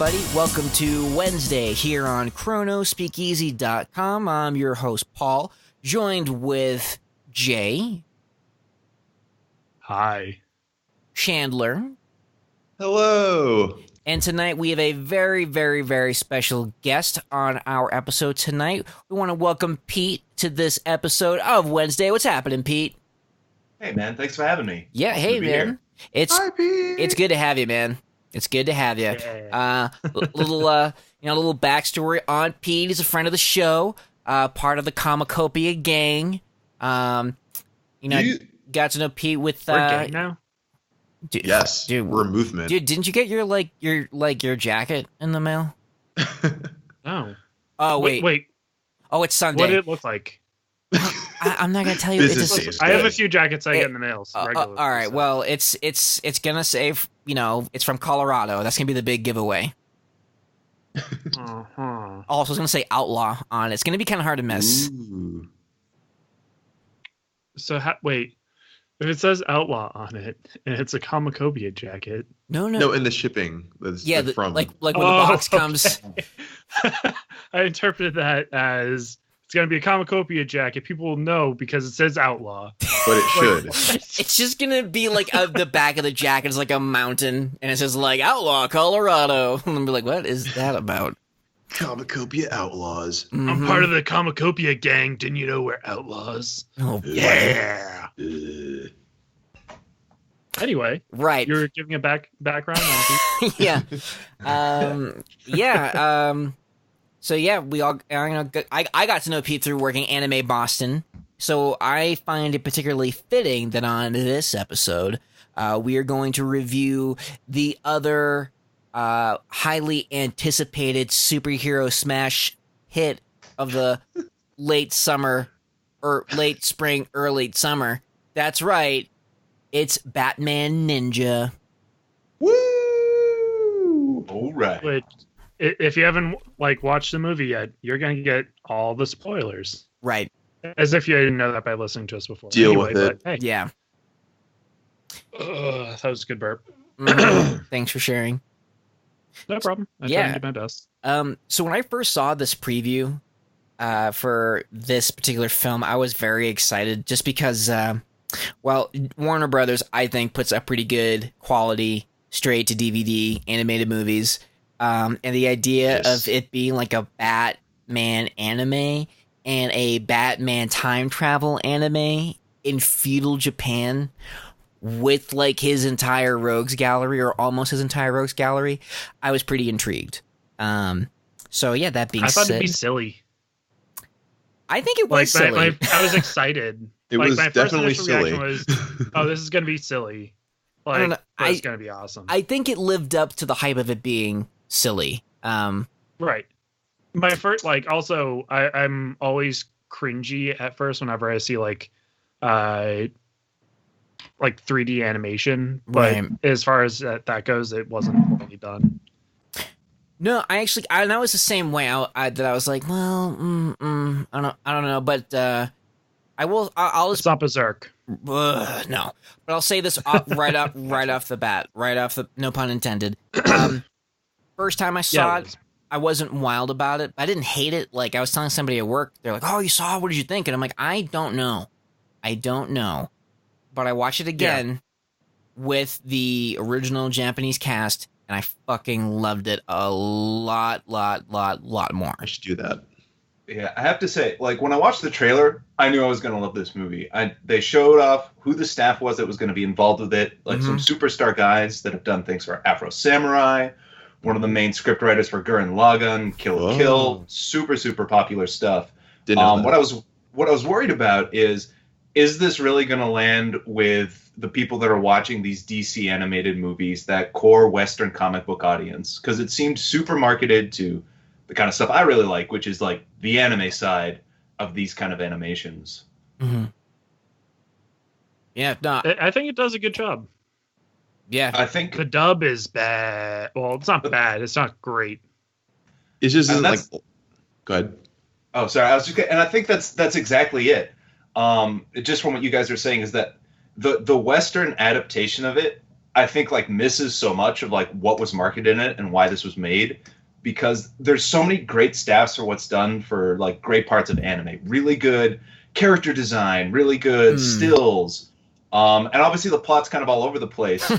everybody. Welcome to Wednesday here on Kronos.Speakeasy.com. I'm your host, Paul, joined with Jay. Hi. Chandler. Hello. And tonight we have a very, very, very special guest on our episode tonight. We want to welcome Pete to this episode of Wednesday. What's happening, Pete? Hey, man. Thanks for having me. Yeah, hey, man. Hi, Pete. It's good to have you, man. It's good to have you. Yeah. Little backstory on Pete. He's a friend of the show, part of the Comicopia gang. Got to know Pete with. We're gang now? Dude, Yes, dude, we're a movement. Dude, didn't you get your jacket in the mail? No. Oh wait. Oh, it's Sunday. What did it look like? I'm not gonna tell you. I have a few jackets I get in the mail. All right. So. Well, it's gonna say, it's from Colorado. That's gonna be the big giveaway. Uh-huh. Also, it's gonna say Outlaw on it. It's gonna be kind of hard to miss. Ooh. So wait, if it says Outlaw on it and it's a Comicopia jacket. No, in the shipping. Yeah, from. like when the box comes. I interpreted that as it's gonna be a Comicopia jacket. People will know because it says Outlaw. But it should. It's just gonna be like the back of the jacket is like a mountain, and it says like Outlaw, Colorado. And I'll be like, what is that about? Comicopia Outlaws. Mm-hmm. I'm part of the Comicopia gang. Didn't you know we're outlaws? Oh, Yeah. Anyway, right. you're giving a background on Yeah. So yeah, we all. I got to know Pete through working Anime Boston. So I find it particularly fitting that on this episode, we are going to review the other highly anticipated superhero smash hit of the late summer, or late spring, early summer. That's right. It's Batman Ninja. Woo! All right. But if you haven't watched the movie yet, you're gonna get all the spoilers. Right. As if you didn't know that by listening to us before. Deal with it. But, hey, Yeah. that was a good burp. Thanks for sharing. No problem. I Yeah. tried to do my best. So when I first saw this preview for this particular film, I was very excited just because, Warner Brothers, I think, puts up pretty good quality straight to DVD animated movies. And the idea of it being like a Batman anime and a Batman time travel anime in feudal Japan with like his entire rogues gallery, or almost his entire rogues gallery, I was pretty intrigued. So yeah, that being said, I thought it'd be silly. I think it was silly. I was excited. It was my definitely first initial silly. reaction was, "Oh, this is gonna be silly." I don't know. It's gonna be awesome. I think it lived up to the hype of it being silly. Right. My first, also, I'm always cringy at first whenever I see 3D animation, but Right. as far as that goes, it wasn't poorly done. No, I was the same way. I was like, well, I don't know, but I'll It's not Berserk. no, but I'll say this right off the bat, no pun intended. First time I saw it, I wasn't wild about it. I didn't hate it. Like I was telling somebody at work, they're like, "Oh, you saw it? What did you think?" And I'm like, I don't know, but I watched it again with the original Japanese cast, and I fucking loved it a lot more. I should do that. Yeah, I have to say, when I watched the trailer, I knew I was going to love this movie. They showed off who the staff was that was going to be involved with it, some superstar guys that have done things for Afro Samurai, one of the main scriptwriters for Gurren Lagann, Kill la Kill, super, super popular stuff. Didn't know that. What I was worried about is this really going to land with the people that are watching these DC animated movies, that core Western comic book audience? Because it seemed super marketed to the kind of stuff I really like, which is the anime side of these kind of animations. Mm-hmm. Yeah, no, I think it does a good job. yeah. I think The dub is bad. Well, it's not bad. It's not great. It's just And isn't Go ahead. Oh, sorry. And I think that's exactly it. Just from what you guys are saying is that the Western adaptation of it I think like misses so much of like what was marketed in it and why this was made, because there's so many great staffs for what's done for like great parts of anime. Really good character design, really good stills, and obviously the plot's kind of all over the place.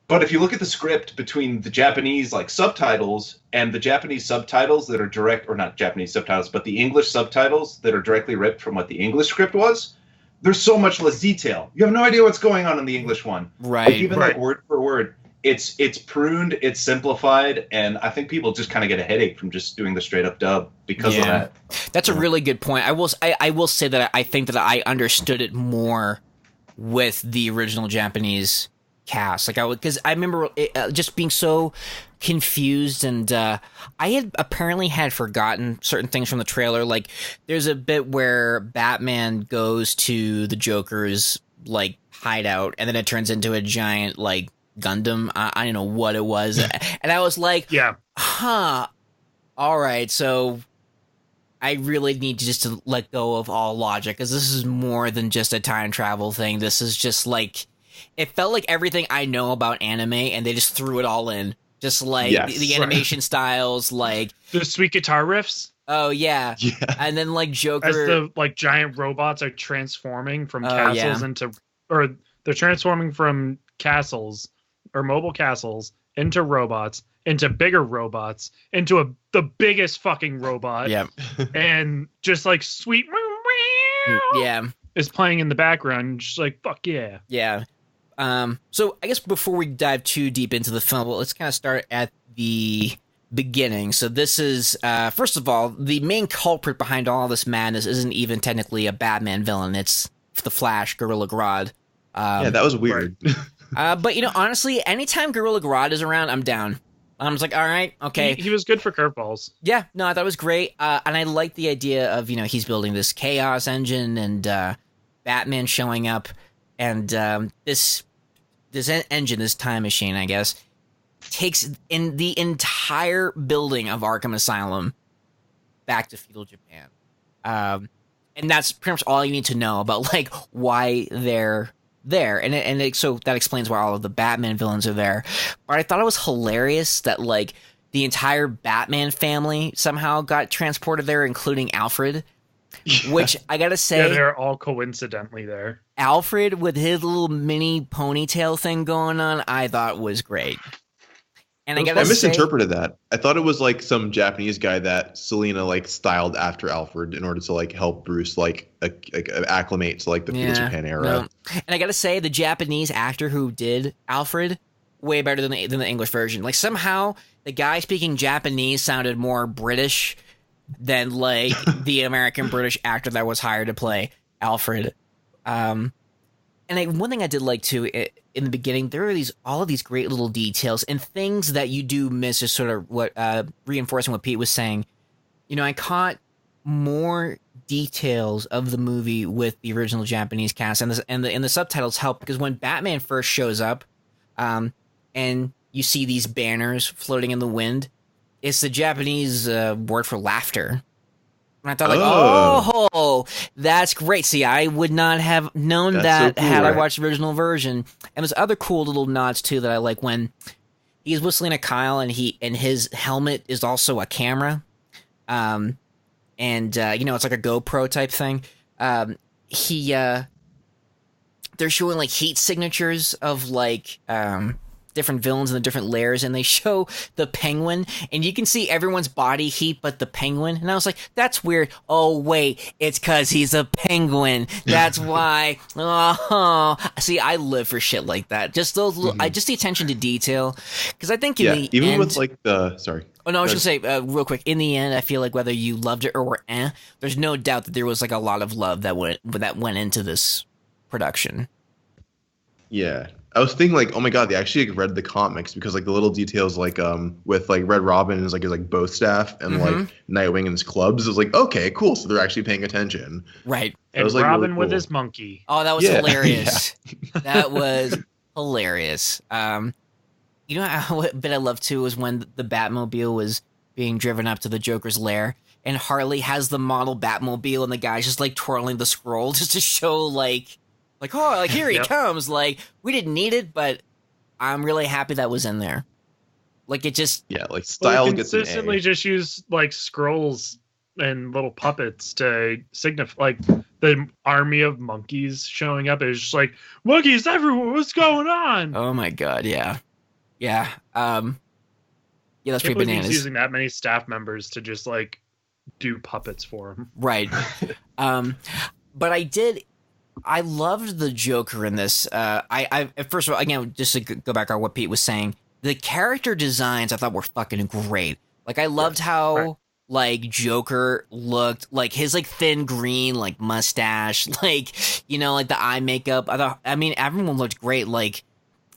But if you look at the script between the Japanese like subtitles and the Japanese subtitles that are direct, or not Japanese subtitles, but the English subtitles that are directly ripped from what the English script was, there's so much less detail. You have no idea what's going on in the English one. Right. Like, even like word for word, it's pruned, it's simplified, and I think people just kind of get a headache from just doing the straight up dub because of that. That's a really good point. I will say that I think that I understood it more with the original Japanese cast. Like because I remember just being so confused, and I had apparently had forgotten certain things from the trailer. Like there's a bit where Batman goes to the Joker's like hideout, and then it turns into a giant like Gundam. I don't know what it was, and I was like, Yeah. huh, all right, so I really need to just to let go of all logic, because this is more than just a time travel thing. This is just like, it felt like everything I know about anime, and they just threw it all in. Just like the animation styles, like The sweet guitar riffs. oh yeah, Yeah. and then like Joker, As the like giant robots are transforming from castles yeah. into, or they're transforming from castles or mobile castles into robots, into bigger robots, into the biggest fucking robot. yeah, And just like sweet yeah. is playing in the background, just like fuck yeah. Yeah. So I guess before we dive too deep into the film, well, let's kind of start at the beginning. So this is, first of all, the main culprit behind all this madness isn't even technically a Batman villain. It's the Flash, Gorilla Grodd. Yeah, that was weird. But, you know, honestly, anytime Gorilla Grodd is around, I'm down. I'm just like, all right, okay. He was good for curveballs. Yeah, no, I thought it was great. And I like the idea of, you know, he's building this chaos engine and Batman showing up. And this engine, this time machine, I guess, takes in the entire building of Arkham Asylum back to feudal Japan. And that's pretty much all you need to know about, like, why they're there. And so that explains why all of the Batman villains are there. But I thought it was hilarious that, like, the entire Batman family somehow got transported there, including Alfred. Which I gotta say, Yeah, they're all coincidentally there. Alfred with his little mini ponytail thing going on, I thought was great. And I gotta I say, misinterpreted that. I thought it was like some Japanese guy that Selena like styled after Alfred in order to like help Bruce like acclimate to like the feudal Japan era. no. And I gotta say, the Japanese actor who did Alfred, way better than the English version. Like somehow the guy speaking Japanese sounded more British than like the American British actor that was hired to play Alfred. And one thing I did like too in the beginning, there are all of these great little details and things that you do miss, is sort of what reinforcing what Pete was saying. You know, I caught more details of the movie with the original Japanese cast, and the subtitles help, because when Batman first shows up, and you see these banners floating in the wind, it's the Japanese word for laughter. And I thought, like, oh, that's great. See, I would not have known that so cool, had I right? watched the original version. And there's other cool little nods, too, that I like when he's whistling at Kyle and his helmet is also a camera. You know, it's like a GoPro type thing. They're showing, like, heat signatures of, like, different villains in the different layers, and they show the Penguin, and you can see everyone's body heat but the Penguin, and I was like, that's weird. Oh wait, it's because he's a penguin, that's why. Oh, see, I live for shit like that. Just those little, just the attention to detail, because I think in the even end, with like the sorry. oh no, I was gonna say real quick, in the end, I feel like whether you loved it or were there's no doubt that there was like a lot of love that went into this production. Yeah. I was thinking like, oh my god, they actually like, read the comics, because like the little details like with like Red Robin and his bow staff and like Nightwing and his clubs. It was like, okay, cool. So they're actually paying attention. Right. And was, like, Robin really with cool. his monkey. Oh, that was Yeah. hilarious. That was hilarious. You know what bit I love too was when the Batmobile was being driven up to the Joker's lair, and Harley has the model Batmobile, and the guy's just like twirling the scroll just to show like Like, oh, like here he Yep. comes. Like, we didn't need it, but I'm really happy that was in there. Like, it just, Yeah, like Well, style they gets an consistently A. just use like scrolls and little puppets to signify like the army of monkeys showing up. It's just like monkeys everywhere. What's going on? oh my god, yeah, yeah, yeah, that's Can't pretty believe he's bananas, using that many staff members to just like do puppets for him. right? But I loved the Joker in this. I first of all, again, just to go back on what Pete was saying, the character designs I thought were fucking great. Like, I loved how Right. like Joker looked, like his like thin green like mustache, like like the eye makeup. I mean, everyone looked great. Like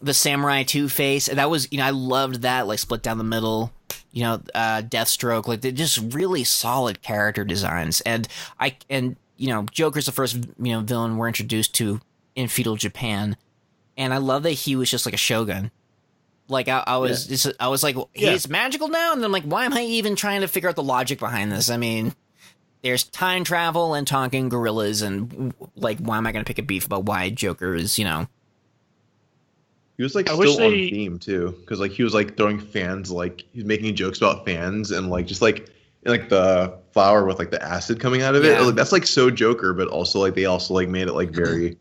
the Samurai Two-Face, that was I loved that, like split down the middle. Deathstroke, like they're just really solid character designs, and Joker's the first villain we're introduced to in feudal Japan, and I love that he was just like a shogun. Like I was like, he's magical now, and then I'm like, why am I even trying to figure out the logic behind this? I mean, there's time travel and talking gorillas, and like, why am I going to pick a beef about why Joker is He was like I wish still on they- theme too, because like he was like throwing fans, like he's making jokes about fans and like just like in, like the flower with like the acid coming out of it. Yeah. Like, that's like so Joker, but also like they also like made it like very.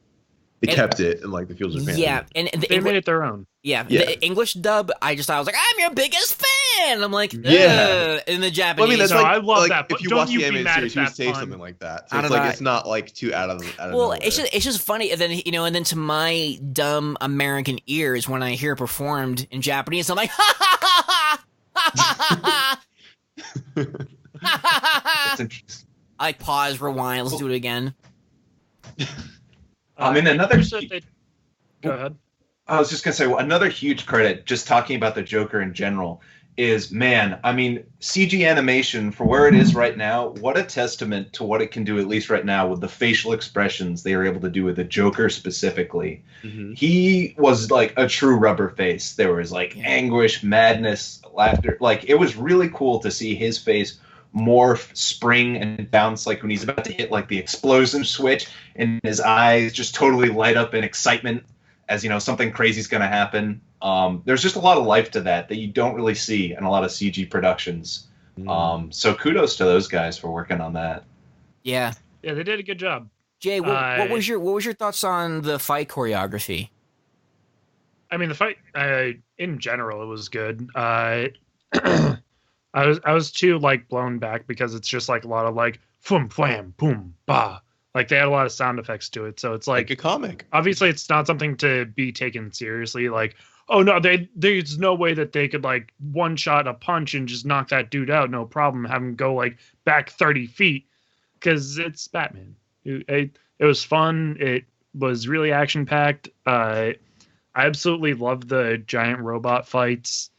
They And- kept it in like the Fields of Japan. yeah, and the They made it their own. Yeah. the English dub. I was like, I'm your biggest fan. I'm like, Yeah. In the Japanese, Well, I mean, that's No, like, I love like that, but if you don't watch you the be animated mad series, at you would that say pun. something like that. I So it's don't like know. it's not like too out of well, nowhere. it's just funny. And then and then to my dumb American ears, when I hear it performed in Japanese, I'm like, ha ha ha ha ha ha. It's interesting. I pause, rewind, let's do it again. I mean, another. wish that they'd- Go ahead. I was just gonna say another huge credit, just talking about the Joker in general, is man. I mean, CG animation for where it is right now. What a testament to what it can do, at least right now, with the facial expressions they are able to do with the Joker specifically. Mhm. He was like a true rubber face. There was like anguish, madness, laughter. Like it was really cool to see his face morph, spring, and bounce, like when he's about to hit like the explosion switch, and his eyes just totally light up in excitement as something crazy is going to happen. There's just a lot of life to that you don't really see in a lot of CG productions. So kudos to those guys for working on that. Yeah, Yeah, they did a good job. Jay, what was your thoughts on the fight choreography? I mean, the fight in general, it was good. I was too like blown back because it's just like a lot of like fum flam boom ba. Like they had a lot of sound effects to it, so it's like like a comic. obviously it's not something to be taken seriously. Like, oh no, there's no way that they could like one shot a punch and just knock that dude out, no problem. Have him go like back 30 feet because it's Batman. It was fun. It was really action packed. I absolutely loved the giant robot fights,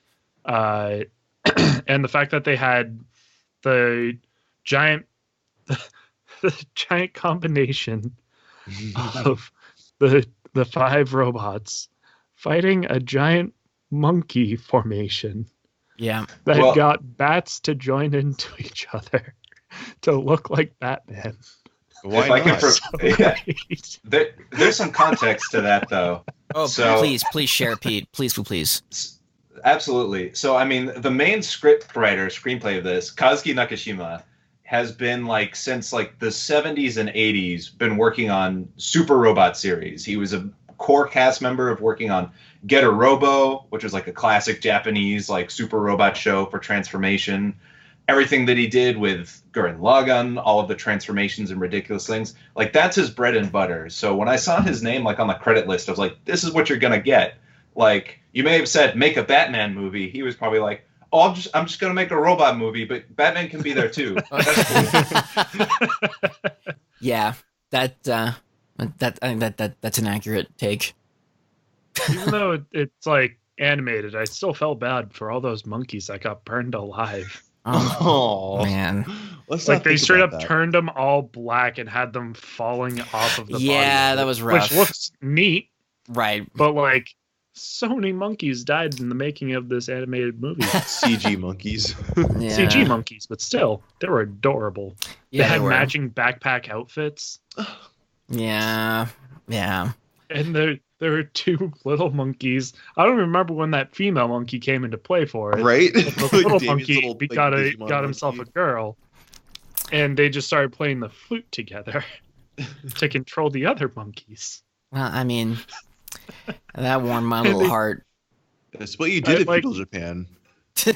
and the fact that they had the giant. The giant combination of the 5 robots fighting a giant monkey formation Yeah, that Well- got bats to join into each other to look like Batman. Why If I not? can yeah. There's some context to that though. oh, So- please share, Pete, please. Absolutely. So, I mean, the main screenplay of this, Kazuki Nakashima, has been like since like the 70s and 80s been working on Super Robot series. He was a core cast member of working on Getter Robo, which was like a classic Japanese like super robot show for transformation. Everything that he did with Gurren Lagann, all of the transformations and ridiculous things, like that's his bread and butter. So when I saw his name like on the credit list, I was like, this is what you're gonna get. Like you may have said make a Batman movie. He was probably like, oh, I'm just gonna make a robot movie, but Batman can be there too. Yeah, I think that's an accurate take. Even though it's like animated, I still felt bad for all those monkeys that got burned alive. Oh Oh man, let's Like not they think straight up about that. turned them all black and had them falling off of the yeah, body, that was rough. which looks neat, Right. but like so many monkeys died in the making of this animated movie. CG monkeys. Yeah. CG monkeys, but still, they were adorable. Yeah, they had were. matching backpack outfits. Yeah. Yeah. And there were two little monkeys. I don't remember when that female monkey came into play for it. Right? But the Like little David's monkey little, like, got Digimon himself a monkey. girl, and they just started playing the flute together to control the other monkeys. Well, I mean, that warmed my And little they- heart. That's what you did in like- feudal Japan.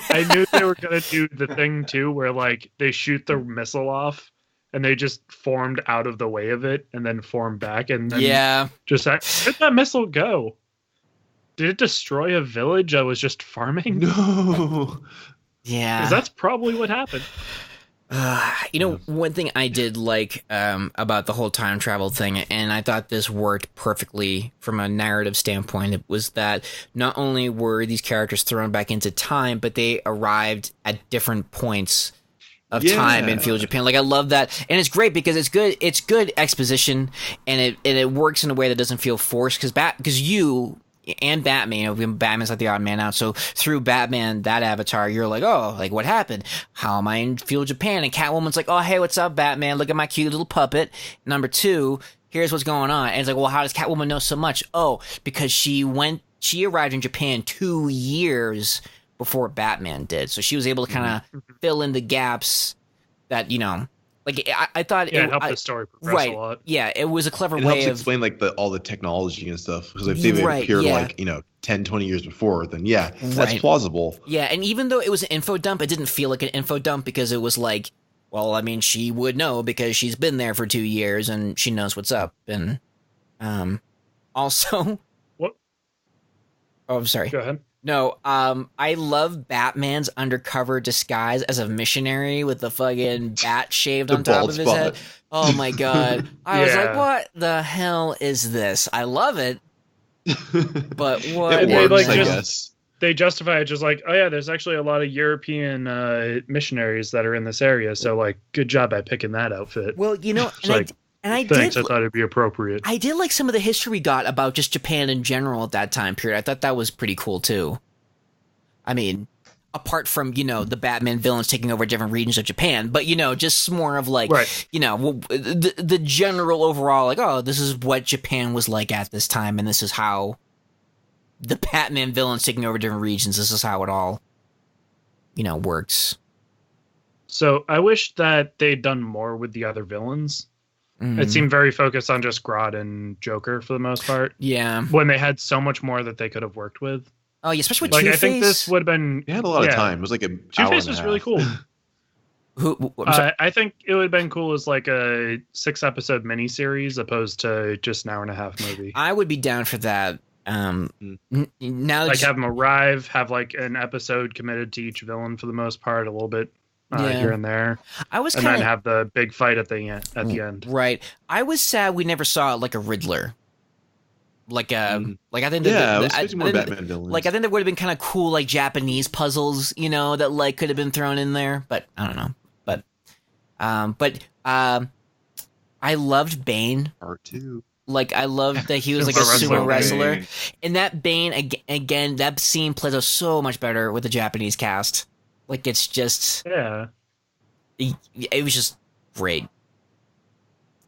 I knew they were gonna do the thing too, where like they shoot the missile off, and they just formed out of the way of it, and then formed back, and then Yeah. just where'd that missile go? Did it destroy a village that was just farming? No. Yeah. 'Cause that's probably what happened. One thing I did like about the whole time travel thing, and I thought this worked perfectly from a narrative standpoint, it was that not only were these characters thrown back into time, but they arrived at different points of time in Yeah. feudal Japan. Like I love that, and it's great because it's good exposition, and it works in a way that doesn't feel forced. Because you and Batman, Batman's like the odd man out. So through Batman, that avatar, you're like, oh, like what happened? How am I in feudal Japan? And Catwoman's like, oh, hey, what's up, Batman? Look at my cute little puppet. Number two, here's what's going on. And it's like, well, how does Catwoman know so much? Oh, because she arrived in Japan 2 years before Batman did. So she was able to kind of fill in the gaps that, like I thought Yeah, it helped the story progress a lot. Yeah, it was a clever It way helps of explain like all the technology and stuff. Because if they would Right, appear yeah. like 10, 20 years before, then yeah, that's Right. plausible. Yeah, and even though it was an info dump, it didn't feel like an info dump because it was like, well, I mean, she would know because she's been there for 2 years and she knows what's up. And also, What? oh, I'm sorry. Go ahead. No, I love Batman's undercover disguise as a missionary with the fucking bat shaved The on top bald of his spot. head. Oh my god. I was like, Yeah. what the hell is this? I love it, but what? It And they, works, like, I just- guess. They justify it just like, oh yeah, there's actually a lot of European missionaries that are in this area, so like, good job at picking that outfit. Well, It's like, I Thanks, did I thought it'd be appropriate. I did like some of the history we got about just Japan in general at that time period. I thought that was pretty cool too. I mean, apart from, the Batman villains taking over different regions of Japan, but, just more of like, Right. the general overall, like, oh, this is what Japan was like at this time, and this is how the Batman villains taking over different regions, this is how it all, works. So I wish that they'd done more with the other villains. Mm. It seemed very focused on just Grodd and Joker for the most part, Yeah. when they had so much more that they could have worked with. Oh, yeah, especially with Like, Two-Face. I think this would have been. It had a lot of yeah. time. It was like a Two-Face was really cool. I'm sorry. I think it would have been cool as like a 6-episode miniseries opposed to just an hour-and-a-half movie. I would be down for that. Now that Like have them arrive, have like an episode committed to each villain for the most part, a little bit Yeah. here and there, I was and kind then of have the big fight at the end. At the end, right. I was sad we never saw like a Riddler. Like like I think Yeah, I that was expecting more I think- Batman villains. Like I think there would have been kind of cool like Japanese puzzles, that like could have been thrown in there, but I don't know. But I loved Bane. Part 2. Like I loved that he was like a Sumo sumo wrestler. wrestler, and that Bane again. That scene plays out so much better with the Japanese cast. Like it's just, yeah. it was just great.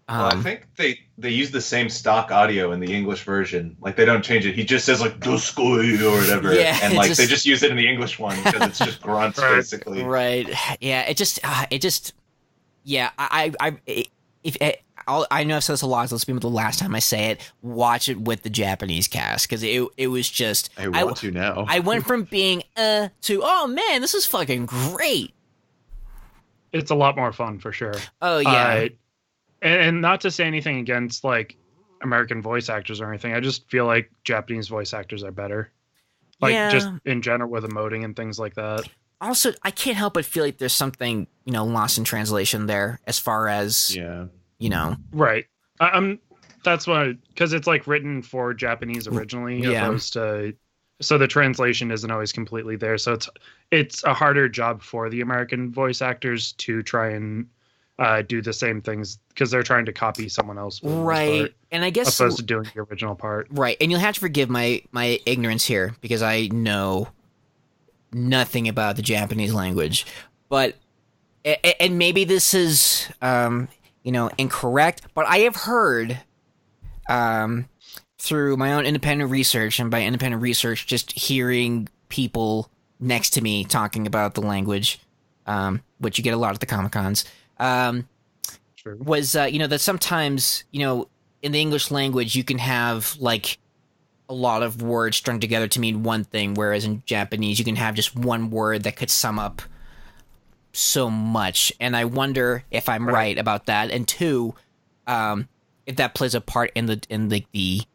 Well, I think they use the same stock audio in the English version. Like they don't change it. He just says like "Doskoi" or whatever, Yeah, and it like just- they just use it in the English one because it's just grunts Right. basically. Right. Yeah. Yeah. I know I've said this a lot, so let's be the last time I say it. Watch it with the Japanese cast because it was just. I want to now. I went from being to oh man, this is fucking great. It's a lot more fun for sure. Oh yeah. And not to say anything against like American voice actors or anything, I just feel like Japanese voice actors are better. Like Yeah. just in general with emoting and things like that. Also, I can't help but feel like there's something lost in translation there as far as yeah. Right. I'm that's why because it's like written for Japanese originally Yeah. opposed to so the translation isn't always completely there. So it's a harder job for the American voice actors to try and do the same things because they're trying to copy someone else for the most right. part, And I guess opposed to doing the original part. right. And you'll have to forgive my ignorance here because I know nothing about the Japanese language, but and maybe this is incorrect, but I have heard through my own independent research, and by independent research, just hearing people next to me talking about the language, which you get a lot at the Comic Cons, True. was that sometimes in the English language you can have like a lot of words strung together to mean one thing, whereas in Japanese you can have just one word that could sum up so much. And I wonder if I'm right about that, and two, if that plays a part in the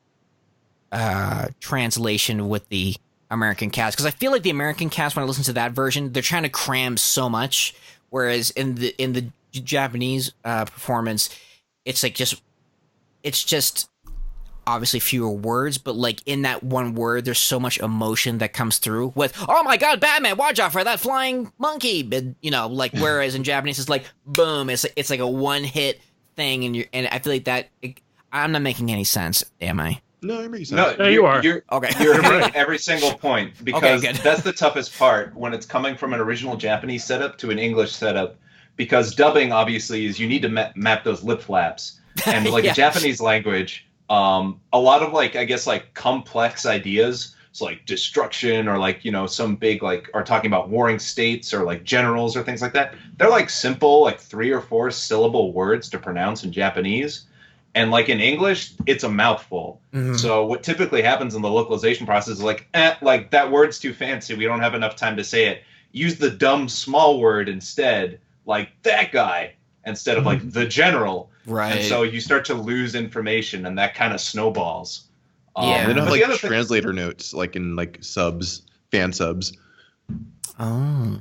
translation with the American cast, because I feel like the American cast, when I listen to that version, they're trying to cram so much, whereas in the Japanese performance, it's just obviously fewer words, but like in that one word, there's so much emotion that comes through with, oh my god, Batman, watch out for that flying monkey, but like whereas in Japanese it's like boom, it's like a one hit thing, and I feel like that I'm not making any sense, am I? No, you're making sense. No, you are. You're Okay. You're hitting every single point, because good. that's the toughest part when it's coming from an original Japanese setup to an English setup, because dubbing obviously is you need to map those lip flaps, and like Yeah. the Japanese language, a lot of like I guess like complex ideas, so like destruction or like some big like are talking about warring states or like generals or things like that. They're like simple like 3 or 4 syllable words to pronounce in Japanese. And like in English, it's a mouthful. Mm-hmm. So what typically happens in the localization process is like that word's too fancy. We don't have enough time to say it. Use the dumb small word instead, like that guy, instead of like the general. Right. And so you start to lose information, and that kind of snowballs. Yeah. They don't have but the like other thing- translator notes like in like subs, fan subs. Oh.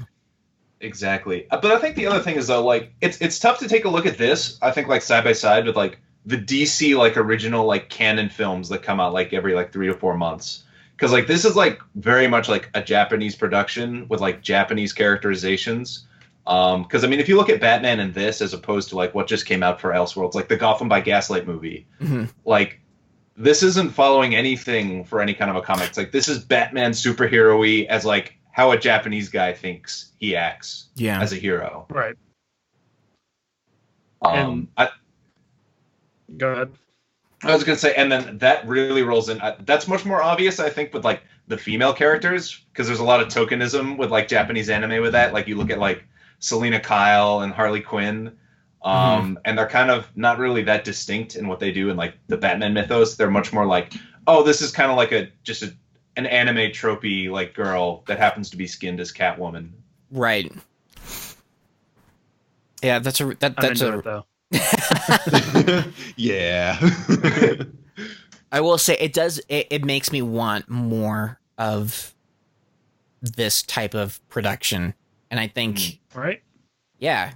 Exactly. But I think the other thing is though, like it's tough to take a look at this. I think like side by side with like the DC like original like canon films that come out like every like 3 to 4 months, because like this is like very much like a Japanese production with like Japanese characterizations. Because I mean, if you look at Batman in this as opposed to like what just came out for Elseworlds, like the Gotham by Gaslight movie, like this isn't following anything for any kind of a comic. It's like this is Batman superhero-y as like how a Japanese guy thinks he acts as a hero. Right. Go ahead. I was gonna say, and then that really rolls in. That's much more obvious, I think, with like the female characters, because there's a lot of tokenism with like Japanese anime with that. Like you look at like Selena Kyle and Harley Quinn, and they're kind of not really that distinct in what they do in like the Batman mythos. They're much more like, oh, this is kind of like an anime tropey like girl that happens to be skinned as Catwoman. Right. Yeah, that's I'm into it, though. Yeah. I will say it makes me want more of this type of production, and I think Right. yeah.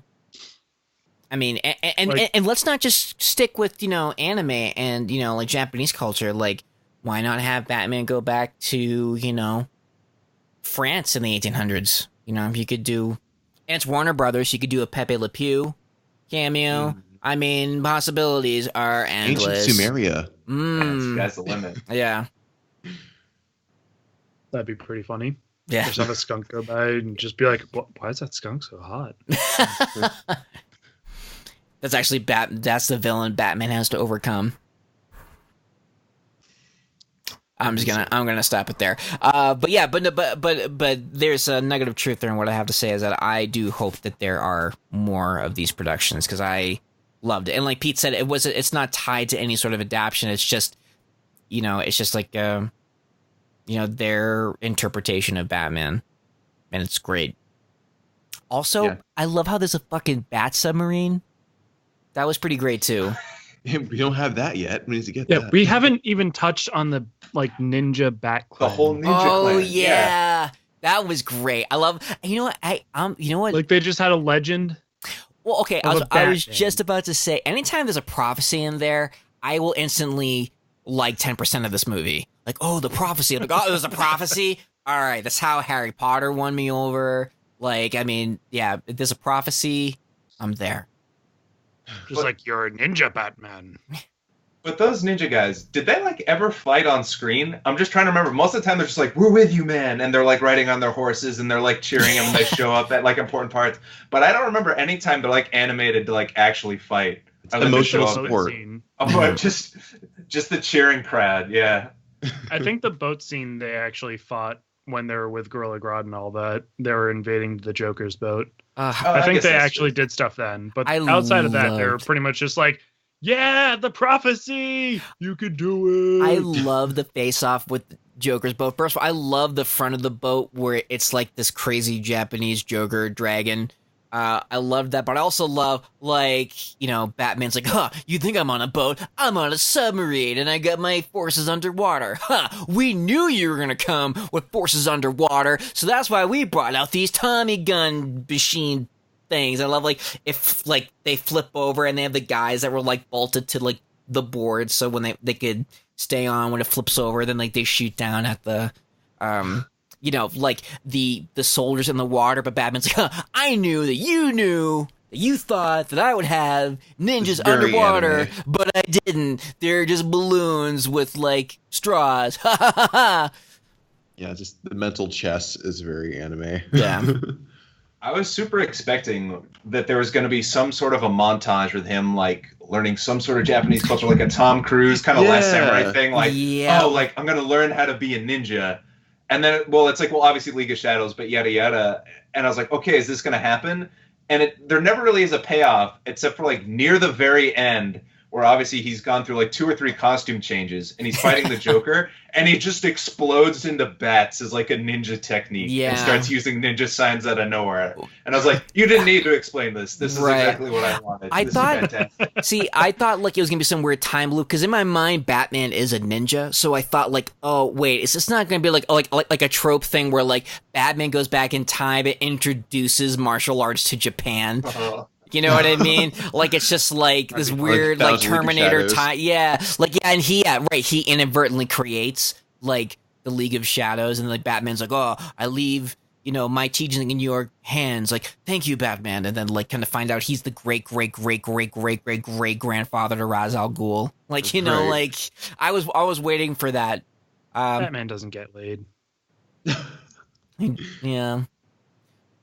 I mean, and let's not just stick with anime and like Japanese culture. Like, why not have Batman go back to France in the 1800s? You could do, and it's Warner Brothers. You could do a Pepe Le Pew cameo. I mean, possibilities are endless. Ancient Sumeria. Sky's the limit. Yeah. That'd be pretty funny. Yeah. Just have a skunk go by and just be like, why is that skunk so hot? That's actually that's the villain Batman has to overcome. I'm gonna stop it there. But yeah, but there's a nugget of truth there, and what I have to say is that I do hope that there are more of these productions, because I loved it. And like Pete said, it's not tied to any sort of adaptation. It's just it's just like their interpretation of Batman, and it's great. Also, I love how there's a fucking bat submarine. That was pretty great too. We don't have that yet. We need to get Yeah, that. we haven't even touched on the like ninja bat clan. The whole ninja clan. Yeah. That was great. I love. You know what? You know what? Like they just had a legend. Well, okay. of a I was Batman. just about to say, anytime there's a prophecy in there, I will instantly like 10% of this movie. Like, oh, the prophecy. I'm like, oh, there's a prophecy. All right, that's how Harry Potter won me over. Like, I mean, yeah, if there's a prophecy, I'm there. Just like you're a ninja Batman. But those ninja guys, did they like ever fight on screen? I'm just trying to remember. Most of the time they're just like, we're with you, man. And they're like riding on their horses and they're like cheering them when they show up at like important parts. But I don't remember any time they're like animated to like actually fight. Other than to emotional show up. support. Scene. Oh, I'm just Just the cheering crowd, yeah. I think the boat scene they actually fought when they were with Gorilla Grodd and all that. They were invading the Joker's boat. Uh, Oh, I think guess they that's actually true. did stuff then. But I outside of that, they were loved- pretty much just like, yeah, the prophecy! You could do it! I love the face-off with Joker's boat. First of all, I love the front of the boat where it's like this crazy Japanese Joker dragon. I love that, but I also love, like, you know, Batman's like, huh, you think I'm on a boat? I'm on a submarine, and I got my forces underwater. Huh, we knew you were gonna come with forces underwater, so that's why we brought out these Tommy gun machine things. I love, like, if, like, they flip over and they have the guys that were, like, bolted to, like, the board, so when they could stay on when it flips over, then, like, they shoot down at the, you know, like the soldiers in the water, but Batman's like, huh, I knew that you thought that I would have ninjas It's very underwater, anime. but I didn't. They're just balloons with, like, straws. Ha ha ha ha. Yeah, just the mental chess is very anime. Yeah. I was super expecting that there was going to be some sort of a montage with him, like, learning some sort of Japanese culture, like a Tom Cruise kind of Last Yeah. Samurai thing. Like, Yeah. oh, like, I'm going to learn how to be a ninja. And then, well, it's like, well, obviously League of Shadows, but yada, yada. And I was like, okay, is this going to happen? And there never really is a payoff, except for, like, near the very end, where obviously he's gone through, like, 2 or 3 costume changes, and he's fighting the Joker, and he just explodes into bats as, like, a ninja technique, Yeah. and starts using ninja signs out of nowhere. And I was like, you didn't need to explain this. This is Right. exactly what I wanted. I This thought- is fantastic. See, I thought, like, it was gonna be some weird time loop, because in my mind, Batman is a ninja, so I thought, like, oh, wait, is this not gonna be, like a trope thing where, like, Batman goes back in time, it introduces martial arts to Japan? You know what I mean? Like, it's just like this weird, like, Thousand League of Terminator Shadows. time. Yeah, like, yeah, and he inadvertently creates, like, the League of Shadows, and, like, Batman's like, oh, I leave, you know, my teaching in your hands. Like, thank you, Batman. And then, like, kind of find out he's the great grandfather to Ra's al Ghul. Like, you know, Right. like, I was waiting for that. Batman doesn't get laid. Yeah,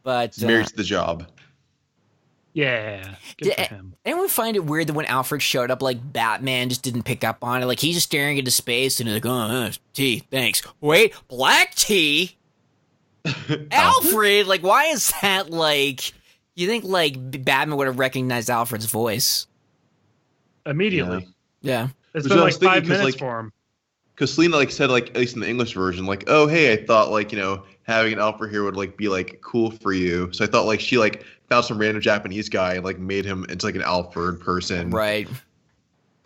but Married to the job. Yeah. Good for Did- him. anyone find it weird that when Alfred showed up, like, Batman just didn't pick up on it? Like, he's just staring into space and he's like, oh, tea, thanks. Wait, black tea? Alfred? Like, why is that, like, you think, like, Batman would have recognized Alfred's voice? Immediately. Yeah. It's Which been I like was thinking, 5 'cause, minutes like, for him. Because Selena, like, said, like, at least in the English version, like, oh, hey, I thought, like, you know, having an Alfred here would, like, be, like, cool for you. So I thought, like, she, like, found some random Japanese guy and, like, made him into, like, an Alfred person. Right.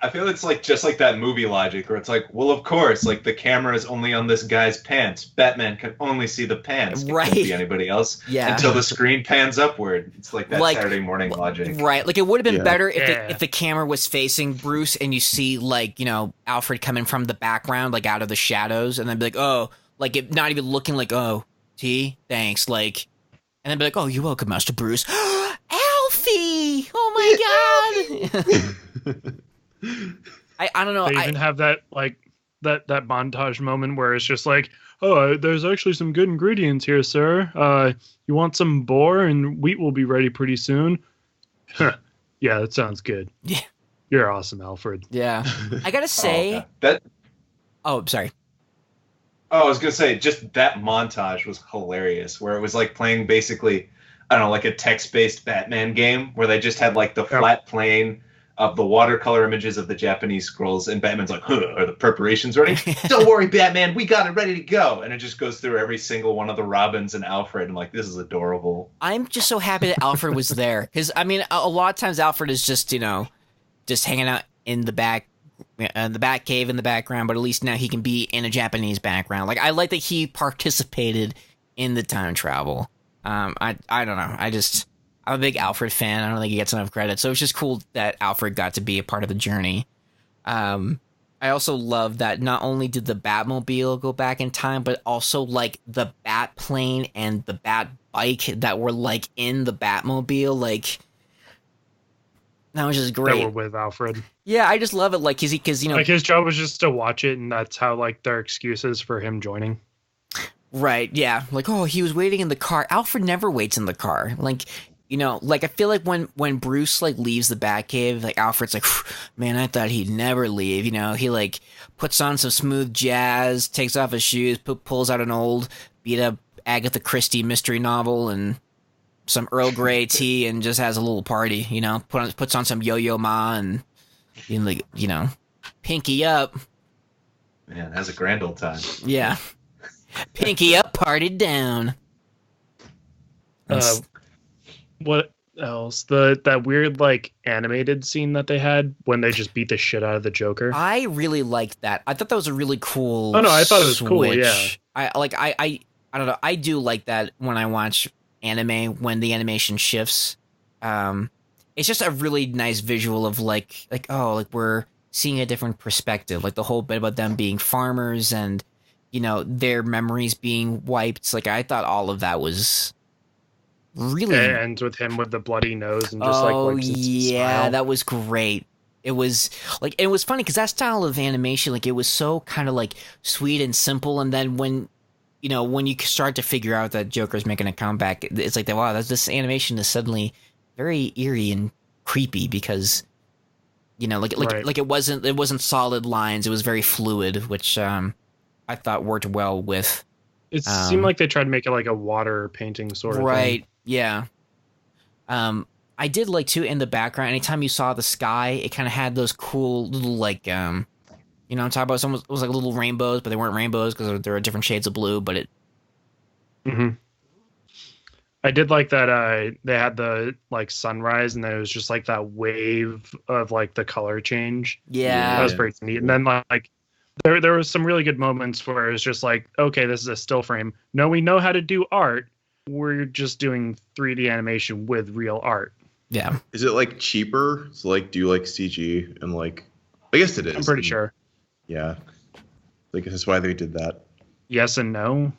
I feel it's like just like that movie logic where it's like, well, of course, like the camera is only on this guy's pants. Batman can only see the pants. It Right. can't be anybody else Yeah. until the screen pans upward. It's like that Like- Saturday morning logic. Right. Like, it would have been Yeah. better if Yeah. if the camera was facing Bruce and you see, like, you know, Alfred coming from the background, like, out of the shadows, and then be like, oh, like, it, not even looking like, oh, T, thanks, like, and then be like, oh, you're welcome, Master Bruce. Alfie! Oh my god! I don't know. They even have that like that montage moment where it's just like, oh, there's actually some good ingredients here, sir. You want some boar and wheat will be ready pretty soon. Huh. Yeah, that sounds good. Yeah. You're awesome, Alfred. Yeah. I gotta say, Oh, that. oh, sorry. Oh, I was gonna say, just that montage was hilarious, where it was like playing basically, I don't know, like a text-based Batman game, where they just had like the flat plane of the watercolor images of the Japanese scrolls, and Batman's like, huh, are the preparations ready? Don't worry, Batman, we got it ready to go. And it just goes through every single one of the Robins and Alfred. I'm like, this is adorable. I'm just so happy that Alfred was there, because I mean, a lot of times Alfred is just, you know, just hanging out in the back, the Bat Cave in the background, but at least now he can be in a Japanese background. Like, I like that he participated in the time travel. I don't know. I'm a big Alfred fan. I don't think he gets enough credit, so it's just cool that Alfred got to be a part of the journey. I also love that not only did the Batmobile go back in time, but also, like, the Bat plane and the Bat bike that were, like, in the Batmobile, like, that was just That great. were with Alfred. Yeah, I just love it, like, because you know, Like his job was just to watch it, and that's how like their excuses for him joining. right? Yeah, like, oh, he was waiting in the car. Alfred never waits in the car. Like, you know, like I feel like when Bruce like leaves the Batcave, like Alfred's like, man, I thought he'd never leave. You know, he like puts on some smooth jazz, takes off his shoes, pulls out an old beat up Agatha Christie mystery novel and some Earl Grey tea, and just has a little party. You know, puts on some Yo-Yo Ma and like, you know, pinky up. Man, has a grand old time. Yeah, pinky up, party down. What else? That weird like animated scene that they had when they just beat the shit out of the Joker. I really liked that. I thought that was a really cool. Oh no, I thought it was switch. cool. Yeah, I don't know. I do like that when I watch anime when the animation shifts. It's just a really nice visual of like we're seeing a different perspective. Like the whole bit about them being farmers and, you know, their memories being wiped. Like I thought all of that was really, and with him with the bloody nose and just like wipes his smile. that was great. It was funny because that style of animation, like it was so kind of like sweet and simple, and then when you start to figure out that Joker's making a comeback, it's like, wow, this animation is suddenly very eerie and creepy because, you know, like it wasn't solid lines, it was very fluid, which I thought worked well with. It seemed like they tried to make it like a water painting sort of right thing. Yeah. I did like too in the background, anytime you saw the sky, it kind of had those cool little like you know what I'm talking about, it was like little rainbows, but they weren't rainbows because there were different shades of blue, but it I did like that they had the like sunrise and then it was just like that wave of like the color change. Yeah. That was pretty neat. And then like there was some really good moments where it was just like, okay, this is a still frame. No, we know how to do art. We're just doing 3D animation with real art. Yeah. Is it like cheaper to like do like CG and like, I guess it is. I'm pretty sure. Yeah. Like that's why they did that. Yes and no.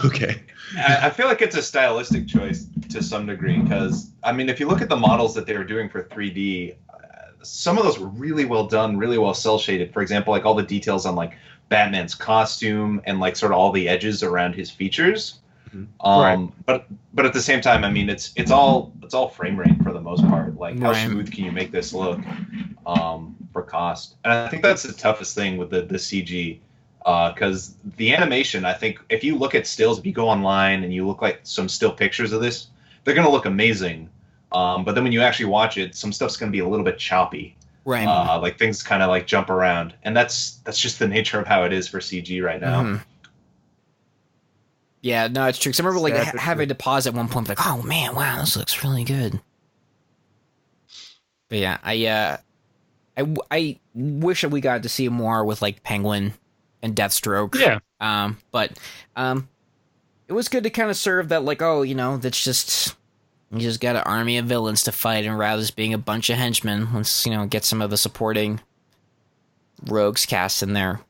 Okay. I feel like it's a stylistic choice to some degree because, I mean, if you look at the models that they were doing for 3D, some of those were really well done, really well cel shaded. For example, like all the details on like Batman's costume and like sort of all the edges around his features. Right. But at the same time, I mean, it's all frame rate for the most part. Like how Right. smooth can you make this look for cost? And I think that's the toughest thing with the CG. Because the animation, I think, if you look at stills, if you go online and you look like some still pictures of this, they're going to look amazing. But then when you actually watch it, some stuff's going to be a little bit choppy. Right. Like things kind of like jump around. And that's just the nature of how it is for CG right now. Mhm. Yeah, no, it's true. Because I remember like having to pause at one point, like, oh man, wow, this looks really good. But yeah, I wish that we got to see more with like Penguin and Deathstroke. Yeah. But it was good to kind of serve that, like, oh, you know, that's just, you just got an army of villains to fight, and rather than being a bunch of henchmen, let's, you know, get some of the supporting rogues cast in there.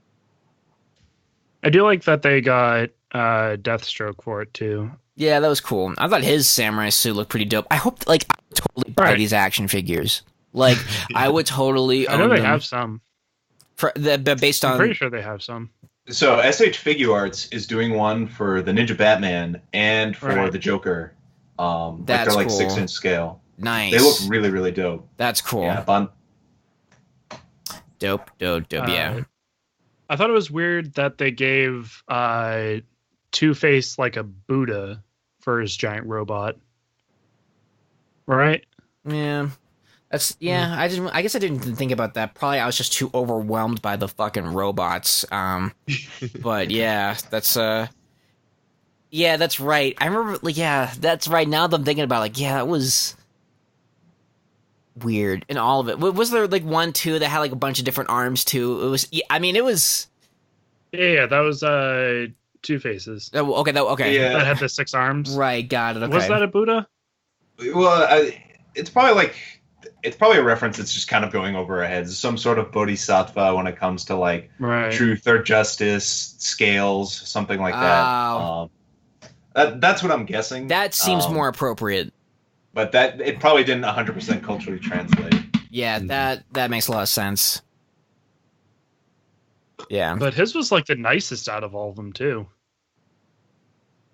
I do like that they got Deathstroke for it too. Yeah, that was cool. I thought his samurai suit looked pretty dope. I hope, like, I would totally buy these action figures. Like, I would totally I know own they them have some. Based on... I'm pretty sure they have some. So SH Figure Arts is doing one for the Ninja Batman and for the Joker. Like That's they're like cool. 6-inch scale. Nice. They look really, really dope. That's cool. Yeah, Dope, yeah. I thought it was weird that they gave Two-Face like a Buddha for his giant robot. Right? Yeah. I guess I didn't think about that. Probably I was just too overwhelmed by the fucking robots. But yeah, that's right. I remember, like, yeah, that's right. Now that I'm thinking about it, like, yeah, that was weird in all of it. Was there like 1, 2 that had like a bunch of different arms too? It was, yeah, I mean, it was. Yeah, that was Two-Faces. Oh, okay, okay. Yeah. That had the 6 arms. Right, got it. Okay. Was that a Buddha? Well, it's probably a reference that's just kind of going over our heads. Some sort of bodhisattva when it comes to like truth or justice, scales, something like that. That's what I'm guessing. That seems more appropriate. But that it probably didn't 100% culturally translate. Yeah, that makes a lot of sense. Yeah. But his was like the nicest out of all of them too.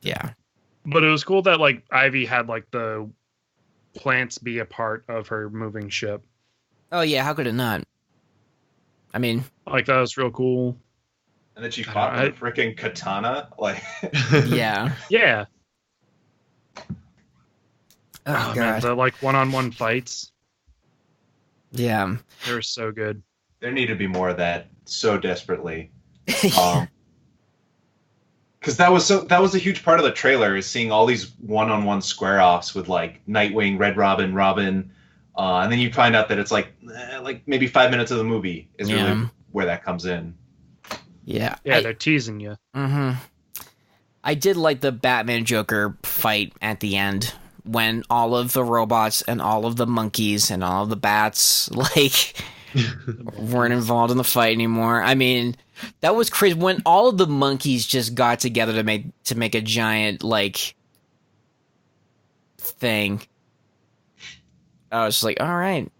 Yeah. But it was cool that like Ivy had like the plants be a part of her moving ship. Oh yeah, how could it not? I mean, Like that was real cool. And then she fought with a freaking katana. Like, yeah. Yeah. Oh, man, God. the like one-on-one fights. Yeah. They were so good. there need to be more of that so desperately. Because that was a huge part of the trailer, is seeing all these one-on-one square offs with like Nightwing, Red Robin, Robin, and then you find out that it's like maybe 5 minutes of the movie is really where that comes in. Yeah. They're teasing you. Mm-hmm. I did like the Batman Joker fight at the end when all of the robots and all of the monkeys and all of the bats weren't involved in the fight anymore. I mean, that was crazy when all of the monkeys just got together to make a giant thing. I was just like, all right.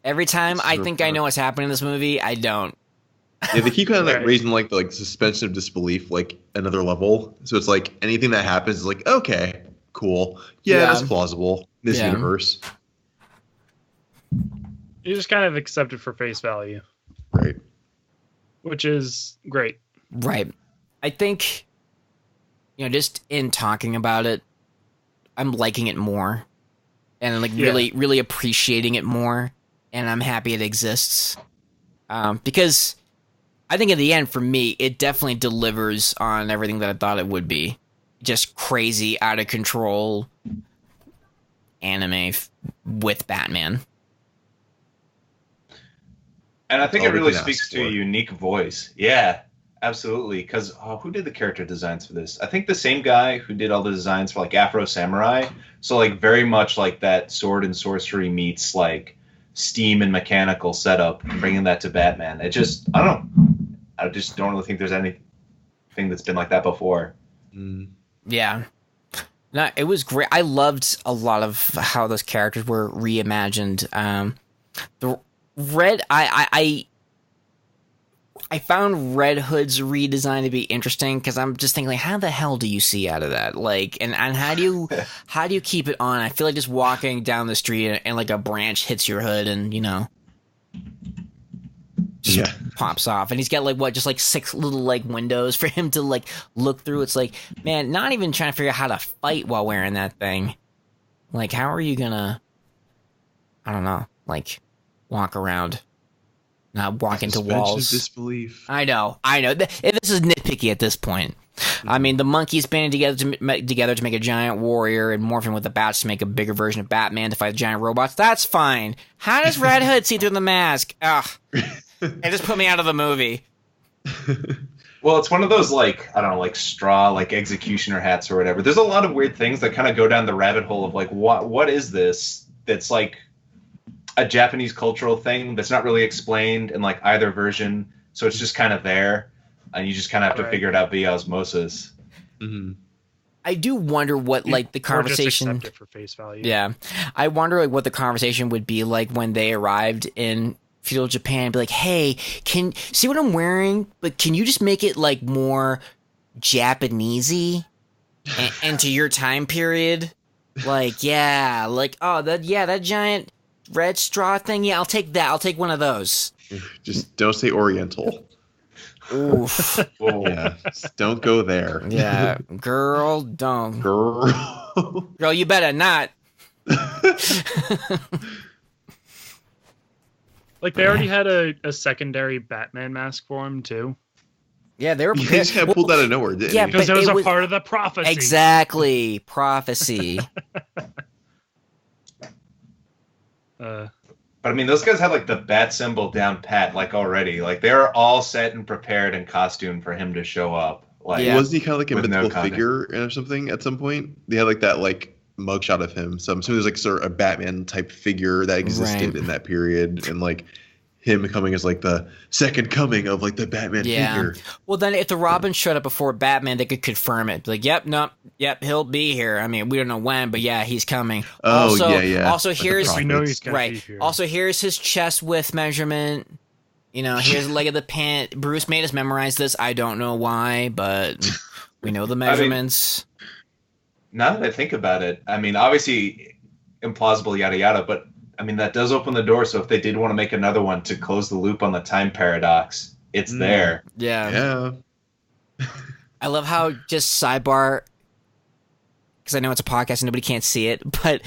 Every time I think I know what's happening in this movie, I don't. Yeah, they keep kind of raising the suspension of disbelief another level. So it's like anything that happens is like, okay, cool, that's plausible in this universe. You just kind of accept it for face value, right? Which is great, right? I think just in talking about it, I'm liking it more, and really appreciating it more, and I'm happy it exists, because I think in the end, for me, it definitely delivers on everything that I thought it would be. Just crazy, out of control anime with Batman. And I think it really speaks to a unique voice. Yeah, absolutely. Because who did the character designs for this? I think the same guy who did all the designs for Afro Samurai. So very much like that sword and sorcery meets steam and mechanical setup, bringing that to Batman. It just, I don't know. I just don't really think there's anything that's been like that before. Yeah. No, it was great. I loved a lot of how those characters were reimagined. The Red, I found Red Hood's redesign to be interesting because I'm just thinking, how the hell do you see out of that? And how do you keep it on? I feel like just walking down the street and a branch hits your hood and just pops off, and he's got just 6 little windows for him to look through. It's man, not even trying to figure out how to fight while wearing that thing. How are you gonna, I don't know, walk around, not walk into walls? Disbelief. I know. This is nitpicky at this point. I mean, the monkeys banding together to make a giant warrior and morphing with the bats to make a bigger version of Batman to fight giant robots. That's fine. How does Red Hood see through the mask? Ugh. It just put me out of the movie. Well, it's one of those I don't know, straw executioner hats or whatever. There's a lot of weird things that kind of go down the rabbit hole of what is this that's a Japanese cultural thing that's not really explained in either version. So it's just kind of there, and you just kind of have to figure it out via osmosis. Mm-hmm. I do wonder what the conversation. Or just accept it for face value. Yeah, I wonder what the conversation would be when they arrived in feudal Japan. Be hey, can see what I'm wearing, but can you just make it more Japanesey and to your time period? That giant red straw thing. Yeah, I'll take that. I'll take one of those. Just don't say Oriental. Oof. Yeah, just don't go there. Yeah, girl, don't. Girl, you better not. They already had a secondary Batman mask for him too. Yeah, they were. He just kind of pulled out of nowhere, didn't he? Because it was a part of the prophecy. Exactly, prophecy. But I mean, those guys had the bat symbol down pat already. They were all set and prepared in costume for him to show up. Wasn't he kind of a mythical figure or something at some point? They had that mugshot of him. So I'm assuming there's sort of a Batman type figure that existed in that period, and him coming as the second coming of the Batman figure. Well, then if the Robin showed up before Batman, they could confirm it. Yep, he'll be here. I mean, we don't know when, but yeah, he's coming. Oh, also, yeah. Also, here's we know he's gonna be here. Also, here's his chest width measurement. Here's the leg of the pant. Bruce made us memorize this. I don't know why, but we know the measurements. Now that I think about it, I mean, obviously, implausible, yada yada. But I mean, that does open the door. So if they did want to make another one to close the loop on the time paradox, it's there. Yeah. Yeah. I love how, just sidebar, because I know it's a podcast and nobody can't see it, but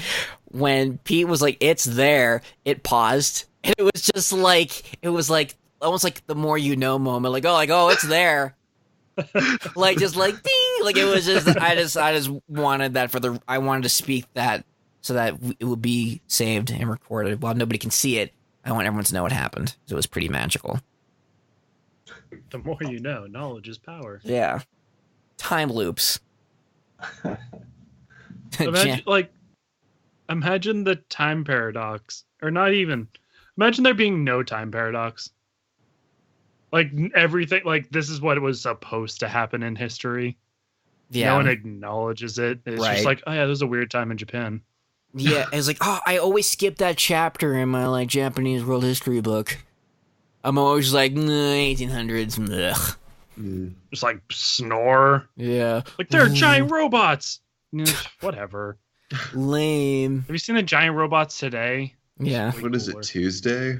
when Pete was like, "It's there," it paused, and it was just like, it was like almost like the more you know moment, like oh, it's there, like just like ding, like it was just I just wanted that I wanted to speak that so that it would be saved and recorded while nobody can see it. I want everyone to know what happened. So it was pretty magical. The more you know, knowledge is power. Yeah, time loops. Imagine the time paradox, or not even. Imagine there being no time paradox. Like everything, like this is what was supposed to happen in history. Yeah, no one acknowledges it. It's Right. just like, oh yeah, there's a weird time in Japan. yeah. It's like, oh, I always skip that chapter in my like Japanese world history book. I'm always like 1800s. Ugh. Mm. Just like snore. Yeah, Like they're giant robots. Whatever. lame. Have you seen the giant robots today? Yeah. Way What is cooler. it, Tuesday?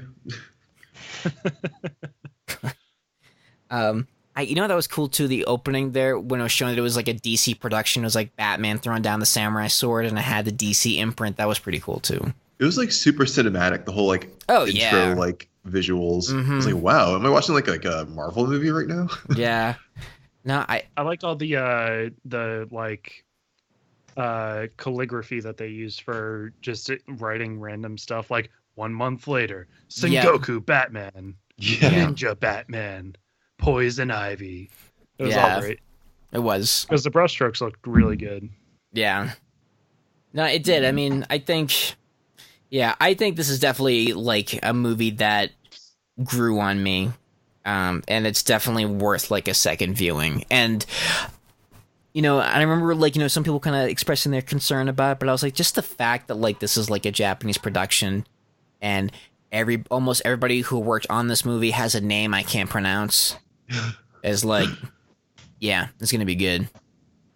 You know that was cool too. The opening there when it was showing that it was like a DC production. It was like Batman throwing down the samurai sword, and it had the DC imprint. That was pretty cool too. It was like super cinematic. The whole like Oh intro yeah, like visuals. I Mhm. was like, wow, am I watching like a Marvel movie right now? yeah. No, I liked all the calligraphy that they used for just writing random stuff. Like 1 month later, Yeah. Sengoku Batman, Yeah. Ninja Batman, Poison Ivy. It was Yeah. all great it was. because the brushstrokes looked really good. Yeah. No, it did. I mean, I think this is definitely like a movie that grew on me. And it's definitely worth like a second viewing. And I remember like, some people kind of expressing their concern about it, but I was like, just the fact that like this is like a Japanese production and almost everybody who worked on this movie has a name I can't pronounce is like, yeah, it's going to be good.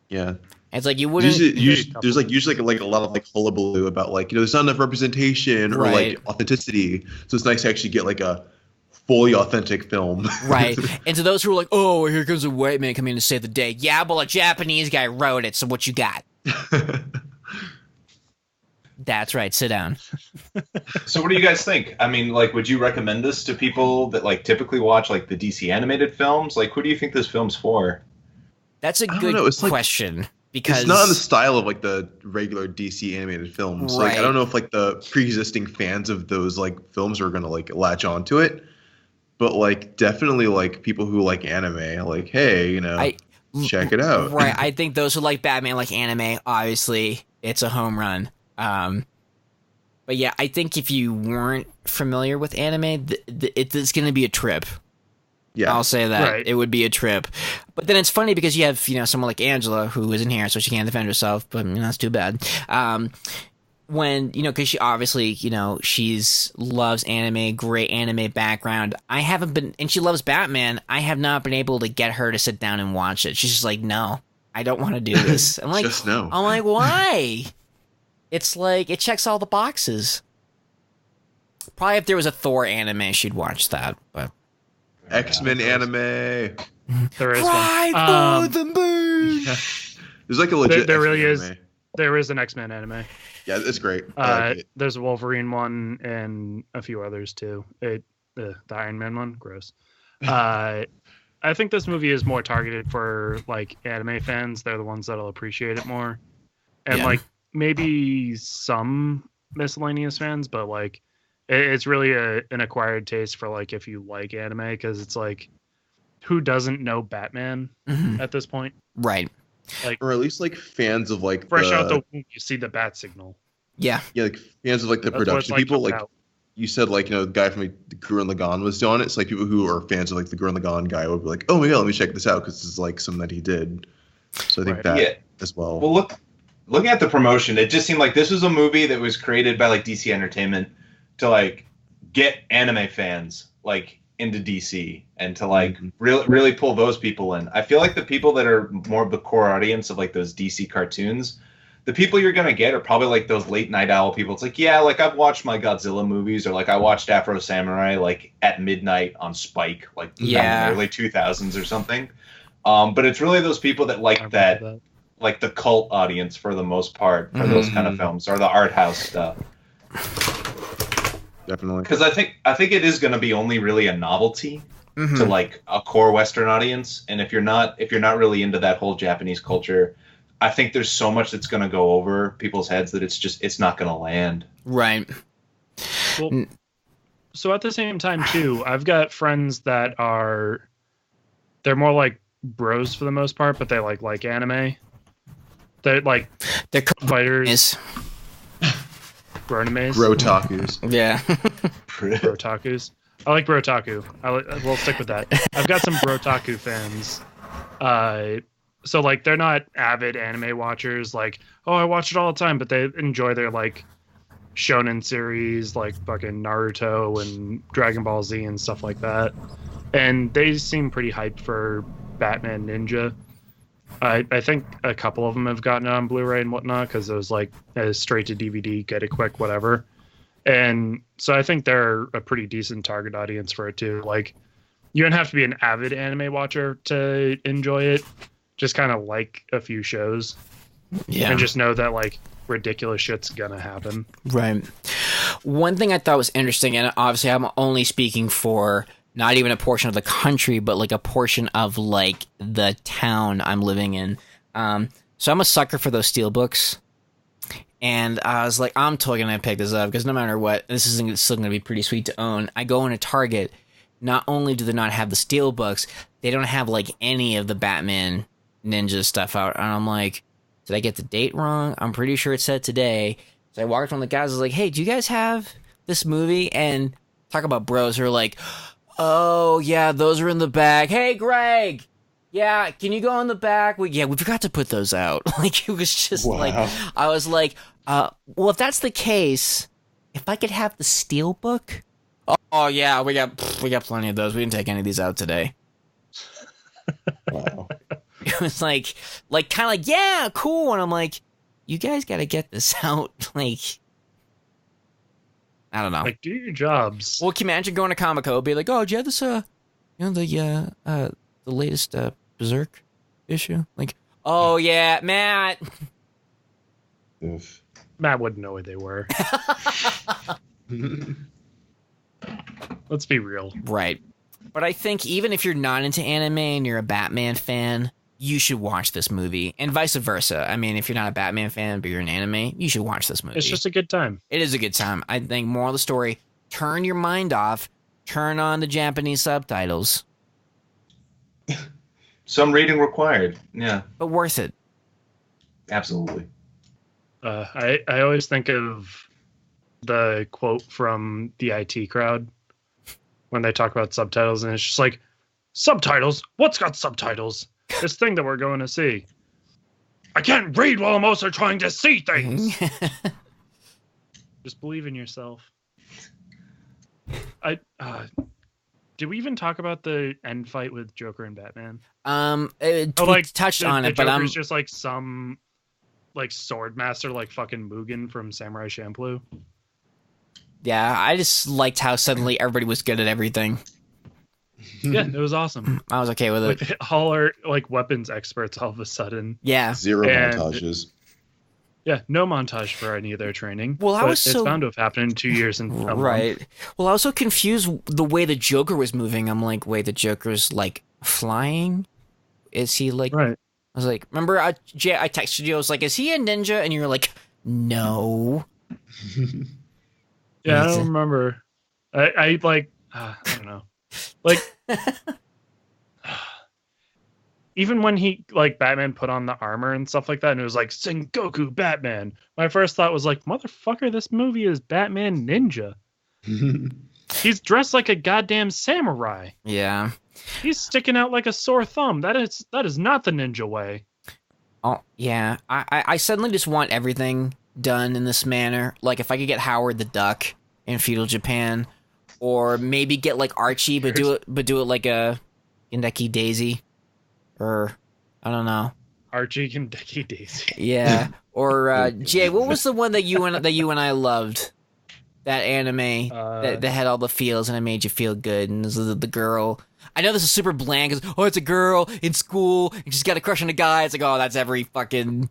Yeah. It's like you wouldn't. There's like usually like a lot of like hullabaloo about like there's not enough representation or Right. like authenticity. So it's nice to actually get like a fully authentic film. Right. And to those who are like, oh, here comes a white man coming in to save the day. Yeah, well, a Japanese guy wrote it, so what you got? That's right. Sit down. So what do you guys think? I mean, like, would you recommend this to people that like typically watch like the DC animated films? Like, who do you think this film's for? That's a I don't good know, it's like- question because It's not in the style of like the regular DC animated films. Like Right. I don't know if like the pre-existing fans of those like films are gonna like latch onto it, but like definitely like people who like anime, like hey, check it out. Right. I think those who like Batman like anime, obviously, it's a home run. But yeah, I think if you weren't familiar with anime, it's going to be a trip. Yeah. I'll say that. Right. It would be a trip. But then it's funny because you have, someone like Angela who isn't here, so she can't defend herself, but that's too bad. When, because she obviously, she's loves anime, great anime background. I haven't been, and she loves Batman. I have not been able to get her to sit down and watch it. She's just like, no, I don't want to do this. I'm like, Just no. I'm like, why? It's like, it checks all the boxes. Probably if there was a Thor anime, she'd watch that, but. X-Men anime. There is Cry one. for the moon! There's like a legit There really X-Men is. anime. There is an X-Men anime. Yeah, it's great. I like it. There's a Wolverine one and a few others too. The Iron Man one, gross. I think this movie is more targeted for like anime fans. They're the ones that'll appreciate it more, and Yeah. like maybe some miscellaneous fans, but like it's really an acquired taste for like if you like anime, because it's like who doesn't know Batman Mhm. at this point? Right. Or at least like fans of like Fresh out the womb, you see the bat signal. Yeah. yeah, like fans of like the That's what it's production like people. coming Like out. you said, like the guy from like, the Gurren Lagann was doing it. It's like people who are fans of like the Gurren Lagann guy would be like, oh my god, let me check this out because this is like something that he did. So I think Right. that Yeah. as well. Well, looking at the promotion, it just seemed like this was a movie that was created by like DC Entertainment to like get anime fans like into DC and to like really pull those people in. I feel like the people that are more of the core audience of like those DC cartoons, the people you're gonna get are probably like those late night owl people. It's like, yeah, like I've watched my Godzilla movies, or like I watched Afro Samurai like at midnight on Spike, like back in the early 2000s or something. But it's really those people that like that, like the cult audience for the most part for those kind of films, or the art house stuff. Definitely. Because I think it is going to be only really a novelty to like a core Western audience, and if you're not really into that whole Japanese culture, I think there's so much that's going to go over people's heads that it's not going to land. Right. Well, so at the same time too, I've got friends that they're more like bros for the most part, but they like anime. They're fighters. Broanimes. Brotakus. Yeah. Brotakus. I like Brotaku. We'll stick with that. I've got some Brotaku fans. So like they're not avid anime watchers. Like, oh, I watch it all the time, but they enjoy their like shonen series, like fucking Naruto and Dragon Ball Z and stuff like that. And they seem pretty hyped for Batman Ninja. I think a couple of them have gotten it on Blu-ray and whatnot because it was like a straight to DVD, get it quick, whatever. And so I think they're a pretty decent target audience for it too. Like, you don't have to be an avid anime watcher to enjoy it. Just kind of like a few shows, and just know that like ridiculous shit's gonna happen. Right. One thing I thought was interesting, and obviously I'm only speaking for not even a portion of the country, but like a portion of like the town I'm living in. So I'm a sucker for those steelbooks. And I was like, I'm totally going to pick this up because no matter what, this is still going to be pretty sweet to own. I go into Target. Not only do they not have the steelbooks, they don't have like any of the Batman Ninja stuff out. And I'm like, did I get the date wrong? I'm pretty sure it said today. So I walked on the guys. I was like, hey, do you guys have this movie? And talk about bros who are like, oh, yeah, those are in the back. Hey, Greg. Yeah, can you go in the back? We forgot to put those out. Like, it was just like, I was like, well, if that's the case, if I could have the Steelbook. Oh yeah, we got plenty of those. We didn't take any of these out today. Wow. It was like kind of like, yeah, cool. And I'm like, you guys got to get this out. Like, I don't know. Like, do your jobs. Well, can you imagine going to Comic-Con, be like, oh, do you have this, the latest Berserk issue? Like, oh yeah, Matt. Oof. Matt wouldn't know what they were. Let's be real. Right. But I think even if you're not into anime and you're a Batman fan, you should watch this movie. And vice versa. I mean, if you're not a Batman fan but you're an anime, you should watch this movie. It's just a good time. It is a good time. I think moral of the story, turn your mind off, turn on the Japanese subtitles. Some reading required. Yeah. But worth it. Absolutely. I always think of the quote from the IT crowd when they talk about subtitles, and it's just like, subtitles? What's got subtitles? This thing that we're going to see. I can't read while I'm also trying to see things. Just believe in yourself. Did we even talk about the end fight with Joker and Batman? We touched on it, but Joker's just like some like sword master, like fucking Mugen from Samurai Champloo. Yeah, I just liked how suddenly everybody was good at everything. Yeah, it was awesome. I was okay with it. Like, all our like weapons experts all of a sudden. Yeah. Zero montages. Yeah, no montage for any of their training. Well, it's bound to have happened in 2 years and right. Well, I was so confused the way the Joker was moving. I'm like, wait, the Joker's like flying? Is he like? Right. I was like, remember, I texted you. I was like, is he a ninja? And you were like, no. Yeah, I don't remember. I like, I don't know. Like, even when he, like, Batman put on the armor and stuff like that, and it was like, Sengoku Batman. My first thought was like, motherfucker, this movie is Batman Ninja. He's dressed like a goddamn samurai. Yeah. He's sticking out like a sore thumb. That is not the ninja way. Oh, yeah. I suddenly just want everything done in this manner. Like, if I could get Howard the Duck in feudal Japan, or maybe get like Archie, but do it like a Indeki Daisy, or I don't know. Archie and Dicky Daisy. Yeah. Or Jay, what was the one that you and I loved? That anime that had all the feels and it made you feel good. And this is the girl. I know this is super bland because it's a girl in school and she's got a crush on a guy. It's like, oh, that's every fucking.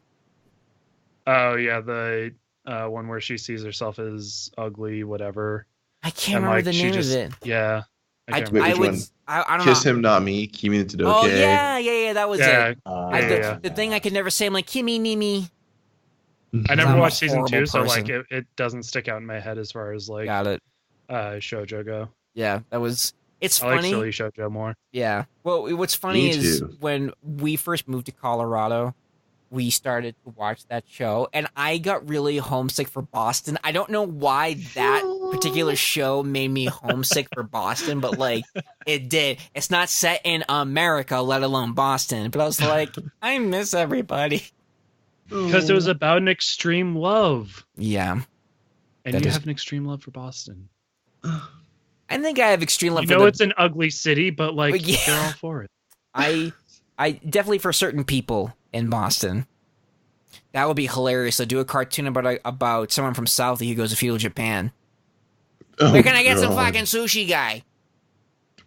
Oh yeah, the one where she sees herself as ugly, whatever. I can't remember the name of it. Yeah. I Wait, which would. one? I don't Kiss know. Him, Not Me, Kimi no Todoke. Oh yeah. That was it. Yeah. The thing I could never say. I'm like Kimi Nimi. I never I'm a watched season 2, horrible so like person. it doesn't stick out in my head as far as like Got it. shoujo go. Yeah, that was. It's I like funny. silly shoujo more. Yeah. Well, what's funny Me is too. when we first moved to Colorado, we started to watch that show, and I got really homesick for Boston. I don't know why that particular show made me homesick for Boston, but like it did. It's not set in America, let alone Boston. But I was like, I miss everybody. Because it was about an extreme love. Yeah. And you have an extreme love for Boston. I think I have extreme love You for know it's an ugly city, but like But yeah. they're all for it. I definitely for certain people in Boston. That would be hilarious. To do a cartoon about someone from Southie who goes to feudal Japan. Oh, Where can I get some God. fucking sushi, guy?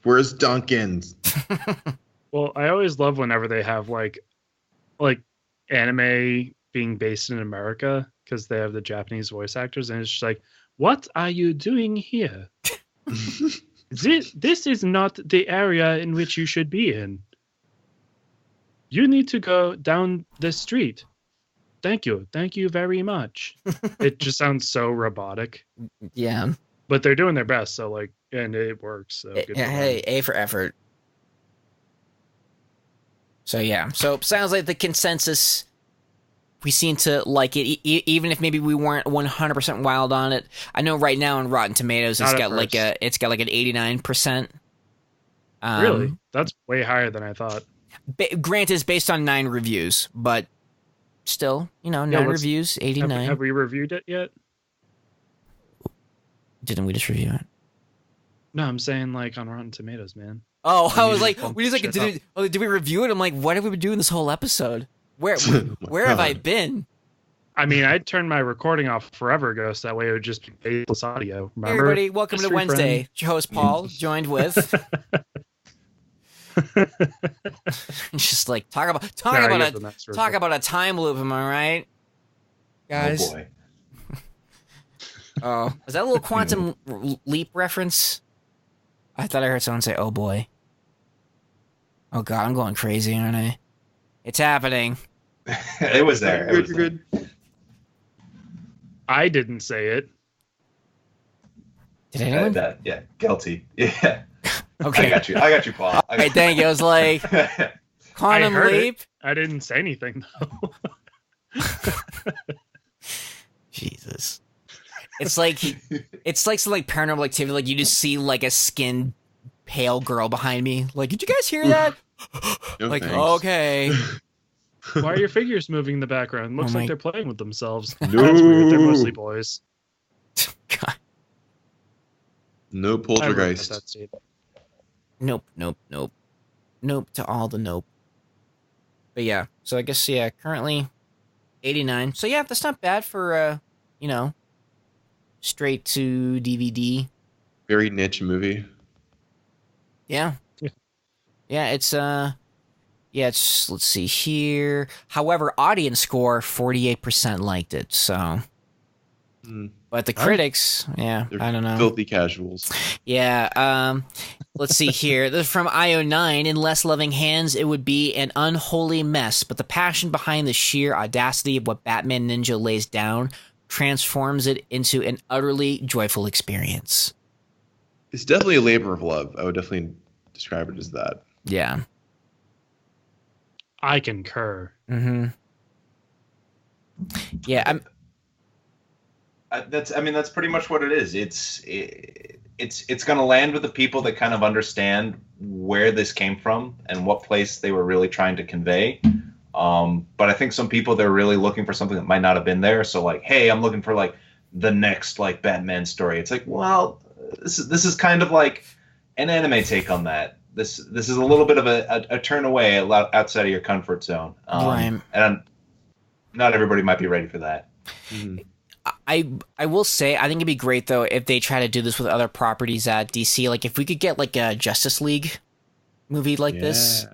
Where's Duncan's? Well, I always love whenever they have like anime being based in America because they have the Japanese voice actors, and it's just like, what are you doing here? This is not the area in which you should be in. You need to go down the street. Thank you very much. It just sounds so robotic, Yeah. but they're doing their best, so like, and it works. So good for them. Hey, A for effort. So yeah. So sounds like the consensus. We seem to like it, even if maybe we weren't 100% wild on it. I know right now on Rotten Tomatoes, it's Not got at like first. an 89%. Really, that's way higher than I thought. Granted, it's based on 9 reviews, but still, 9 let's- reviews, 89. Have we reviewed it yet? Didn't we just review it? No, I'm saying like on Rotten Tomatoes, man. Oh, I was need like, to bump we just like shit did we review it? I'm like, what have we been doing this whole episode? Where have I been? I mean, I turned my recording off forever ago, so that way it would just be faceless audio. Hey Remember? everybody, welcome to Mystery Wednesday. friend. It's your host Paul, joined with just like talk about a time loop. Am I right, guys? Oh boy. Oh, is that a little quantum leap reference? I thought I heard someone say, "Oh boy." Oh god, I'm going crazy, aren't I? It's happening. It was there. You're good. I didn't say it. Did anyone? Yeah, guilty. Yeah. Okay. I got you, Paul. All right, thank you. I was like, quantum heard it. leap. I didn't say anything though. Jesus. It's like some like paranormal activity. Like you just see like a skinned pale girl behind me. Like, did you guys hear that? No, Like, thanks. okay. Why are your figures moving in the background? Looks Oh my- like they're playing with themselves. No. That's weird. They're mostly boys. God. No I wrote poltergeist. that statement. Nope to all the nope. But yeah, so I guess currently 89. So yeah, that's not bad for straight to DVD. Very niche movie. Yeah. Yeah. Yeah, it's let's see here. However, audience score 48% liked it. So, Mm, but the Huh? critics, yeah, they're I don't know. filthy casuals. Yeah, let's see here. This is from IO9. In less loving hands, it would be an unholy mess, but the passion behind the sheer audacity of what Batman Ninja lays down transforms it into an utterly joyful experience. It's definitely a labor of love. I would definitely describe it as that. Yeah. I concur. Mm-hmm. Yeah, That's pretty much what it is. It's going to land with the people that kind of understand where this came from and what place they were really trying to convey. But I think some people, they're really looking for something that might not have been there. So like, hey, I'm looking for like the next like Batman story. It's like, well, this is kind of like an anime take on that. This is a little bit of a turn away outside of your comfort zone. Right. And not everybody might be ready for that. Mhm. I will say I think it'd be great though if they try to do this with other properties at DC. Like if we could get like a Justice League movie like this,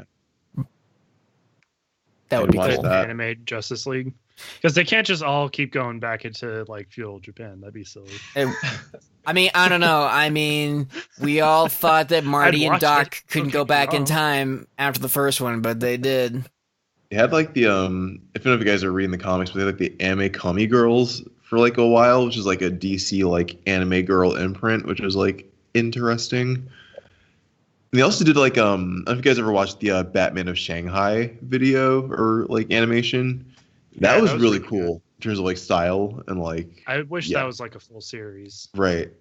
that would be watch cool. that. Animated Justice League, because they can't just all keep going back into like feudal Japan. That'd be silly. I mean, I don't know. I mean, we all thought that Marty and watch Doc it. couldn't Don't go get me back in wrong. time after the first one, but they did. They had like the if none of you guys are reading the comics, but they had like the Anime Kami Girls for like a while, which is like a DC like anime girl imprint, which was like interesting. And they also did like I don't know if you guys ever watched the Batman of Shanghai video or like animation. That Yeah, was that was really really cool in terms of like style and like I wish Yeah. that was like a full series, right.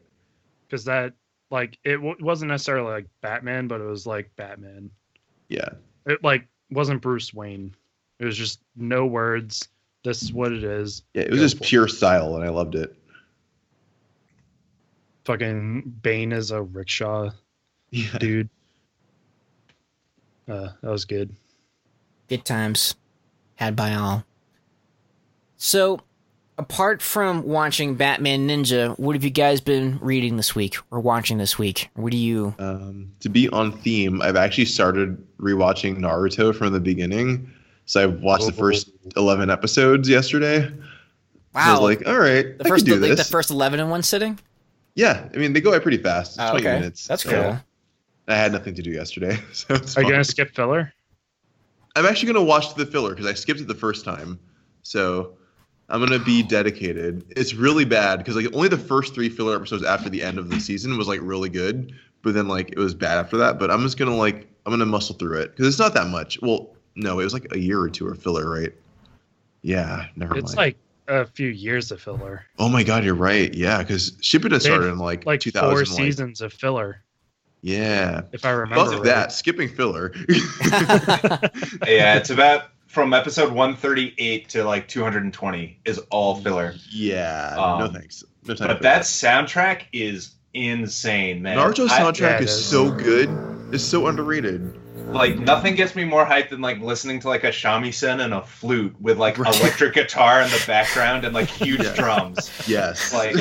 because that like it wasn't necessarily like Batman, but it was like Batman. Yeah. It like wasn't Bruce Wayne. It was just no words. This is what it is. Yeah, it was Go just for it. pure style and I loved it. Fucking Bane is a rickshaw Yeah. dude. That was good. Good times had by all. So, apart from watching Batman Ninja, what have you guys been reading this week or watching this week? What do you? To be on theme, I've actually started rewatching Naruto from the beginning. So I watched the first 11 episodes yesterday. I was Wow, like, all right, the I first can do like the this. first 11 in one sitting. Yeah, I mean, they go by pretty fast. It's Oh, 20 okay, minutes. that's so cool. I had nothing to do yesterday. So it's Are you fine. gonna skip filler? I'm actually going to watch the filler because I skipped it the first time. So I'm going to be dedicated. It's really bad because like only the first 3 filler episodes after the end of the season was like really good. But then like it was bad after that. But I'm just going to I'm going to muscle through it because it's not that much. Well, no, it was like a year or 2 of filler, right? Yeah, never It's mind. like a few years of filler. Oh my God, you're right. Yeah, because Shippuden started in like 2000. 4 seasons of filler, Yeah. if I remember. Fuck right. that. Skipping filler. Yeah, it's about from episode 138 to like 220 is all filler. Yeah. No Um, thanks. No time But for that soundtrack is insane, man. Naruto's soundtrack yeah, it is is. so good. It's so underrated. Like nothing gets me more hyped than like listening to like a shamisen and a flute with like Right. electric guitar in the background and like huge Yeah. drums. Yes. Like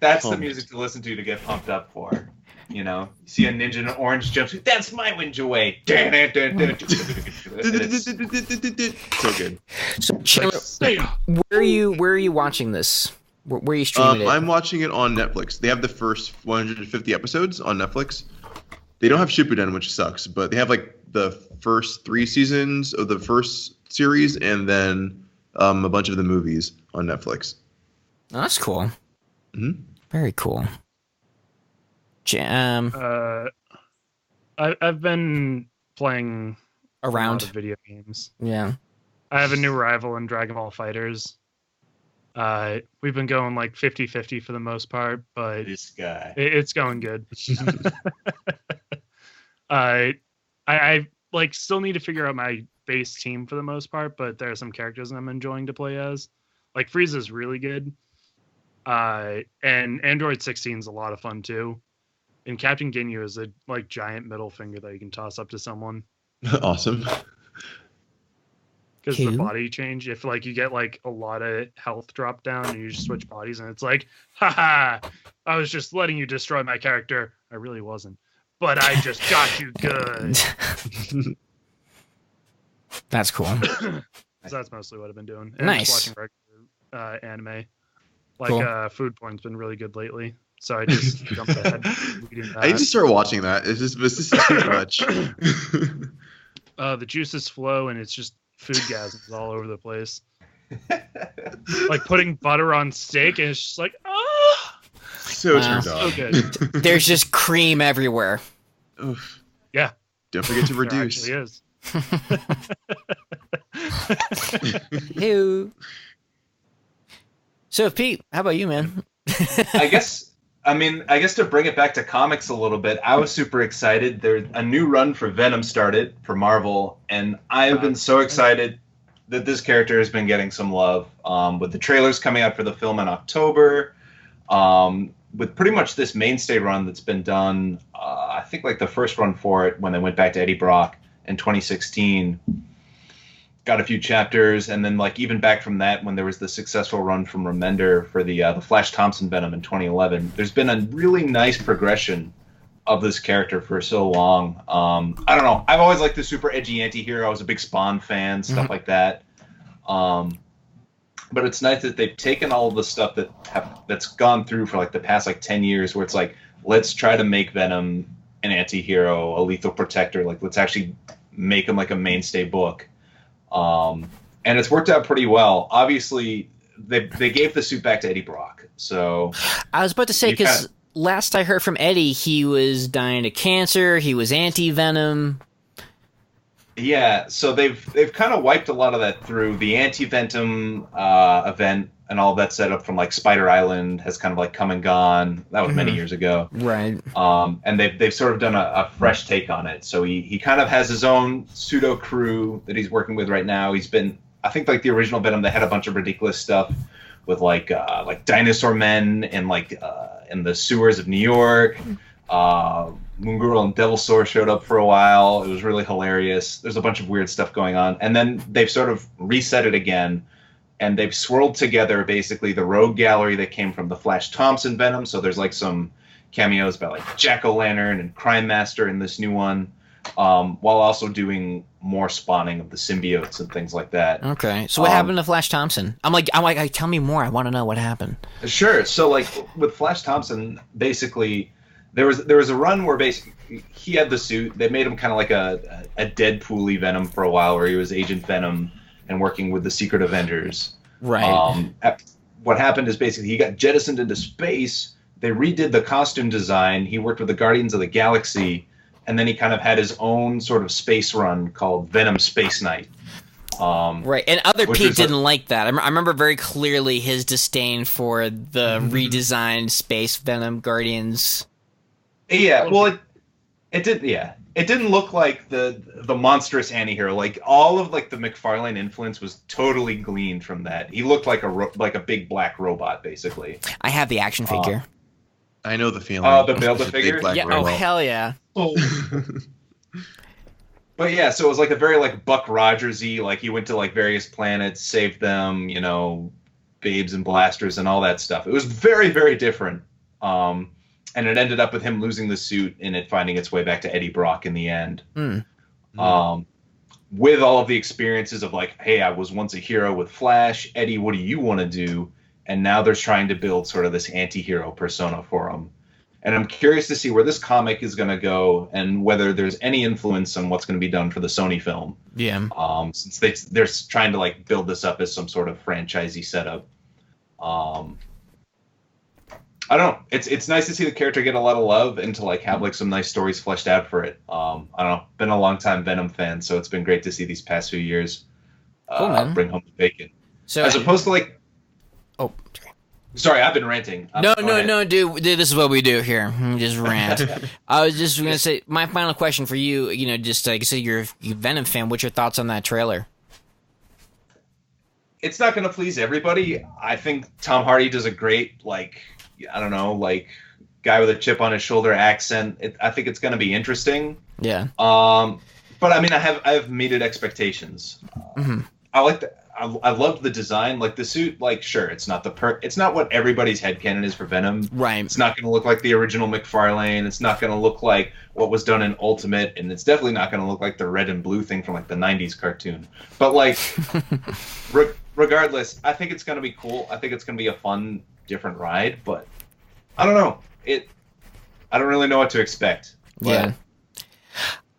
that's the Pumped. music to listen to get pumped up for. You know, you see a ninja in an orange jumpsuit. That's my Winjaway. So good. So, Chandler, where are you watching this? Where are you streaming it? I'm watching it on Netflix. They have the first 150 episodes on Netflix. They don't have Shippuden, which sucks, but they have like the first 3 seasons of the first series and then a bunch of the movies on Netflix. Oh, that's cool. Mhm. Very cool. I've been playing a lot Around. of video games. Yeah. I have a new rival in Dragon Ball Fighters. We've been going like 50-50 for the most part, but This guy. it's going good. I like still need to figure out my base team for the most part, but there are some characters I'm enjoying to play as. Like Frieza's really good. And Android 16 is a lot of fun too. And Captain Ginyu is a like giant middle finger that you can toss up to someone Awesome. because Cool. the body change. If like you get like a lot of health drop down and you just switch bodies, and it's like, haha, I was just letting you destroy my character. I really wasn't, but I just got you good. That's cool. So that's mostly what I've been doing. And Nice. just watching regular anime. Like Cool. Food Porn's been really good lately. So I just jumped ahead. reading I need that. to start watching that. It's just too much. The juices flow and it's just food gasms all over the place. Like putting butter on steak and it's just like, ah, So Wow. turned so on. good. There's just cream everywhere. Oof. Yeah. Don't forget to There reduce. actually is. Ew. So, Pete, how about you, man? I guess to bring it back to comics a little bit, I was super excited. There's a new run for Venom started for Marvel, and I've been so excited that this character has been getting some love. With the trailers coming out for the film in October, with pretty much this mainstay run that's been done, I think like the first run for it when they went back to Eddie Brock in 2016. Got a few chapters, and then like even back from that when there was the successful run from Remender for the Flash Thompson Venom in 2011. There's been a really nice progression of this character for so long. I don't know. I've always liked the super edgy anti-hero. I was a big Spawn fan, stuff like that. But it's nice that they've taken all of the stuff that's gone through for like the past like 10 years, where it's like, let's try to make Venom an anti-hero, a lethal protector. Like, let's actually make him like a mainstay book. And it's worked out pretty well. Obviously, they gave the suit back to Eddie Brock. So I was about to say, because last I heard from Eddie, he was dying of cancer. He was anti-Venom. Yeah, so they've kind of wiped a lot of that through. The anti-Venom event and all that setup from like Spider Island has kind of like come and gone. That was many years ago, right? And they've sort of done a fresh take on it. So he kind of has his own pseudo crew that he's working with right now. He's been, I think, like the original Venom, they had a bunch of ridiculous stuff with like dinosaur men and like in the sewers of New York. Moon Girl and Devilsaur showed up for a while. It was really hilarious. There's a bunch of weird stuff going on. And then they've sort of reset it again, and they've swirled together basically the rogue gallery that came from the Flash Thompson Venom. So there's like some cameos by like Jack-O-Lantern and Crime Master in this new one, while also doing more spawning of the symbiotes and things like that. Okay. So what happened to Flash Thompson? I'm like, tell me more. I want to know what happened. Sure. So like with Flash Thompson, basically, There was a run where basically he had the suit. They made him kind of like a Deadpool-y Venom for a while, where he was Agent Venom and working with the Secret Avengers. Right. What happened is basically he got jettisoned into space. They redid the costume design. He worked with the Guardians of the Galaxy, and then he kind of had his own sort of space run called Venom Space Knight. Right, and other Pete didn't like that. I remember very clearly his disdain for the redesigned Space Venom Guardians. Yeah, well, it did. Yeah, it didn't look like the monstrous anti-hero. Like all of like the McFarlane influence was totally gleaned from that. He looked like a big black robot, basically. I have the action figure. I know the feeling. The Build-A figure. Yeah. robot. Oh hell yeah. Oh, But yeah, so it was like a very like Buck Rogers-y. Like he went to like various planets, saved them, babes and blasters and all that stuff. It was very, very different. And it ended up with him losing the suit and it finding its way back to Eddie Brock in the end. With all of the experiences of like, hey, I was once a hero with Flash. Eddie, what do you want to do? And now they're trying to build sort of this anti-hero persona for him. And I'm curious to see where this comic is going to go and whether there's any influence on what's going to be done for the Sony film. Yeah. Since they're trying to like build this up as some sort of franchisey setup. I don't know. It's nice to see the character get a lot of love and to like have like some nice stories fleshed out for it. I don't know. Been a long time Venom fan, so it's been great to see these past few years bring home the bacon. So as opposed to like, oh, sorry, I've been ranting. No, dude. This is what we do here. Just rant. I was just gonna say my final question for you. Just like I said, you're a Venom fan. What's your thoughts on that trailer? It's not going to please everybody. I think Tom Hardy does a great guy with a chip on his shoulder accent. I think it's going to be interesting. Yeah. But I mean, I have meted expectations. I like I loved the design. Like the suit, like sure, it's not it's not what everybody's headcanon is for Venom. Right. It's not going to look like the original McFarlane. It's not going to look like what was done in Ultimate, and it's definitely not going to look like the red and blue thing from like the '90s cartoon. But like, regardless, I think it's going to be cool. I think it's going to be a fun, different ride. But I don't know. I don't really know what to expect. Yeah.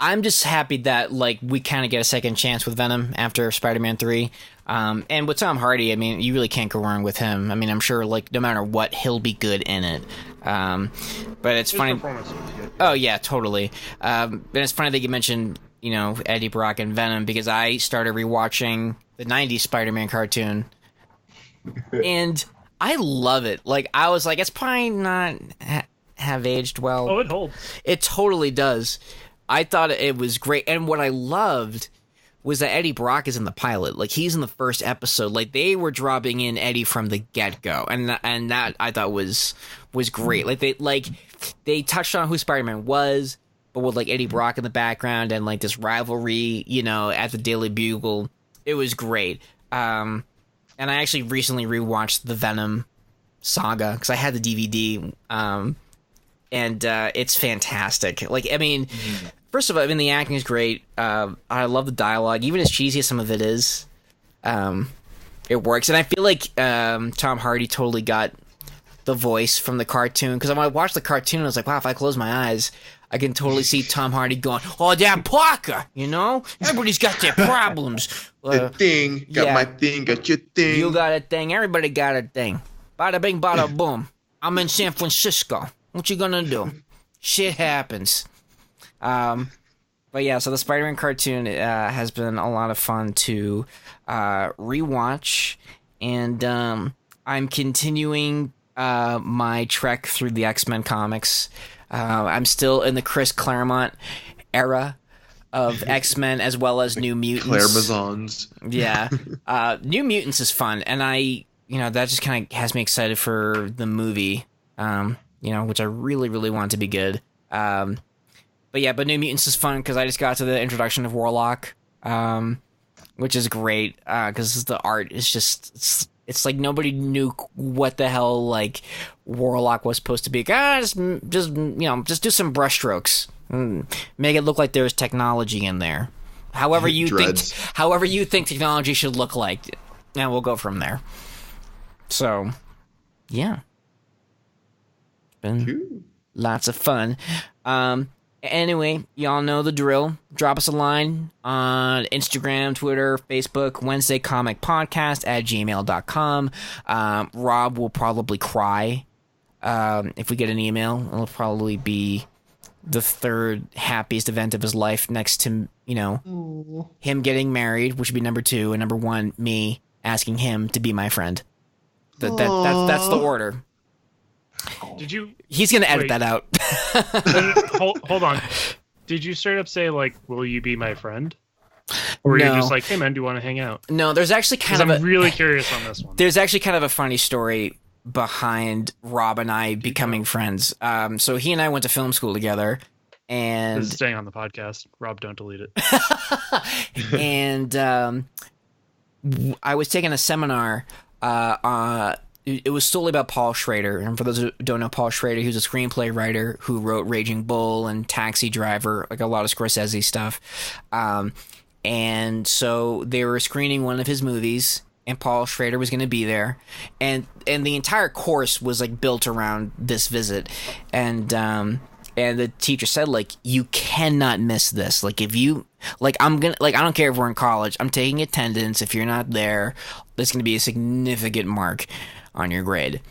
I'm just happy that like we kind of get a second chance with Venom after Spider-Man 3. And with Tom Hardy, I mean, you really can't go wrong with him. I mean, I'm sure like no matter what, he'll be good in it. But it's funny. Oh yeah, totally. And it's funny that you mentioned, Eddie Brock and Venom, because I started rewatching the 90s Spider-Man cartoon. And I love it. Like, I was like, it's probably not have aged well. Oh, it holds. It totally does. I thought it was great. And what I loved was that Eddie Brock is in the pilot. Like, he's in the first episode. Like, they were dropping in Eddie from the get-go. And that I thought was great. Like, they touched on who Spider-Man was. but with like Eddie Brock in the background and like this rivalry, you know, at the Daily Bugle. It was great. And I actually recently rewatched the Venom saga because I had the DVD. And it's fantastic. Like, I mean, first of all, I mean, the acting is great. I love the dialogue, even as cheesy as some of it is. It works, and I feel like Tom Hardy totally got the voice from the cartoon. Because when I watched the cartoon, I was like, wow, if I close my eyes, I can totally see Tom Hardy going, "Oh, that Parker, you know, everybody's got their problems." The thing, got my thing, got your thing. You got a thing. Everybody got a thing. Bada bing, bada boom. I'm in San Francisco. What you gonna do? Shit happens. But yeah, so the Spider-Man cartoon has been a lot of fun to rewatch, and I'm continuing my trek through the X-Men comics. I'm still in the Chris Claremont era of X-Men as well as New Mutants. Clairmazons. Yeah. New Mutants is fun, and that just kind of has me excited for the movie, which I really, really want to be good. But New Mutants is fun because I just got to the introduction of Warlock, which is great because the art is just it's like nobody knew what the hell like Warlock was supposed to be. Just do some brushstrokes, make it look like there's technology in there. However you think technology should look like, and we'll go from there. So, yeah, been lots of fun. Anyway, y'all know the drill. Drop us a line on Instagram, Twitter, Facebook, WednesdayComicPodcast@gmail.com. Rob will probably cry if we get an email. It'll probably be the third happiest event of his life next to, him getting married, which would be number 2, and number 1, me asking him to be my friend. That's the order. He's gonna edit that out. Hold on. Did you straight up say like, "Will you be my friend"? Or were you just like, "Hey man, do you want to hang out"? No, there's actually I'm really curious on this one. There's actually kind of a funny story behind Rob and I becoming friends. So he and I went to film school together, and this is staying on the podcast. Rob, don't delete it. And I was taking a seminar. It was solely about Paul Schrader, and for those who don't know Paul Schrader, he was a screenplay writer who wrote Raging Bull and Taxi Driver, like a lot of Scorsese stuff. And so they were screening one of his movies, and Paul Schrader was going to be there, and the entire course was like built around this visit, and the teacher said, like, you cannot miss this. Like, if you, like, I don't care if we're in college, I'm taking attendance. If you're not there, there's going to be a significant mark on your grade.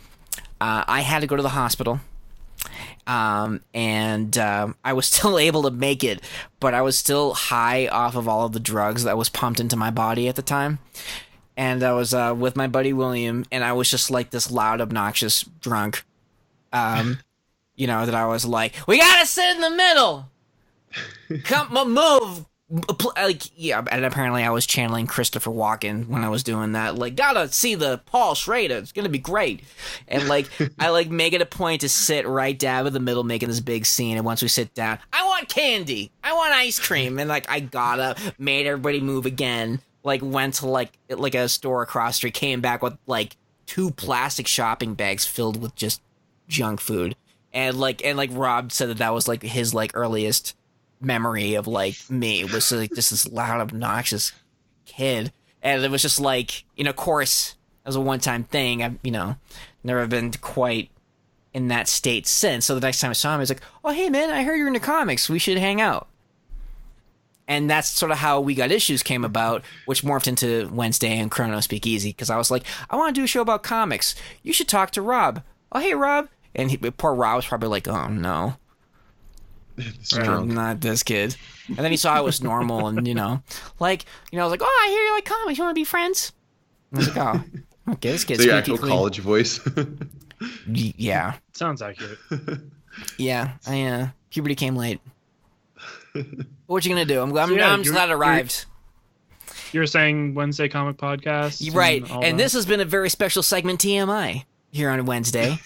I had to go to the hospital, and I was still able to make it, but I was still high off of all of the drugs that was pumped into my body at the time. And I was with my buddy William, and I was just like this loud, obnoxious drunk. That I was like, we gotta sit in the middle. Come, move. Like, yeah, and apparently I was channeling Christopher Walken when I was doing that. Like, gotta see the Paul Schrader. It's gonna be great. And like, I like make it a point to sit right dab in the middle, making this big scene. And once we sit down, I want candy. I want ice cream. And like, I got up, made everybody move again. Like, went to like a store across the street, came back with like 2 plastic shopping bags filled with just junk food. And Rob said that was like his like earliest memory of like me was like just this loud, obnoxious kid. And it was just like, of course, it was a one-time thing. I've, never been quite in that state since. So the next time I saw him, I was like, oh, hey man, I heard you're into comics. We should hang out. And that's sort of how We Got Issues came about, which morphed into Wednesday and Kronos Speakeasy. Because I was like, I want to do a show about comics. You should talk to Rob. Oh, hey, Rob. And poor Rob was probably like, oh, no. Not this kid. And then he saw I was normal and, I was like, oh, I hear you like comics. You want to be friends? And I was like, oh, okay, this kid's so your actual college voice? Yeah. Sounds accurate. Yeah, puberty came late. What you going to do? I'm just glad it arrived. You're saying Wednesday Comic Podcast? Right. And this has been a very special segment, TMI, here on Wednesday.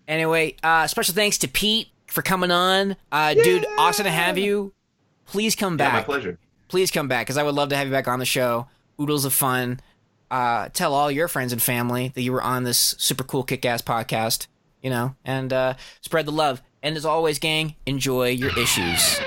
Anyway, special thanks to Pete for coming on. Dude, awesome to have you. Please come back. Yeah, my pleasure. Please come back, because I would love to have you back on the show. Oodles of fun. Tell all your friends and family that you were on this super cool kick-ass podcast, and spread the love. And as always, gang, enjoy your issues.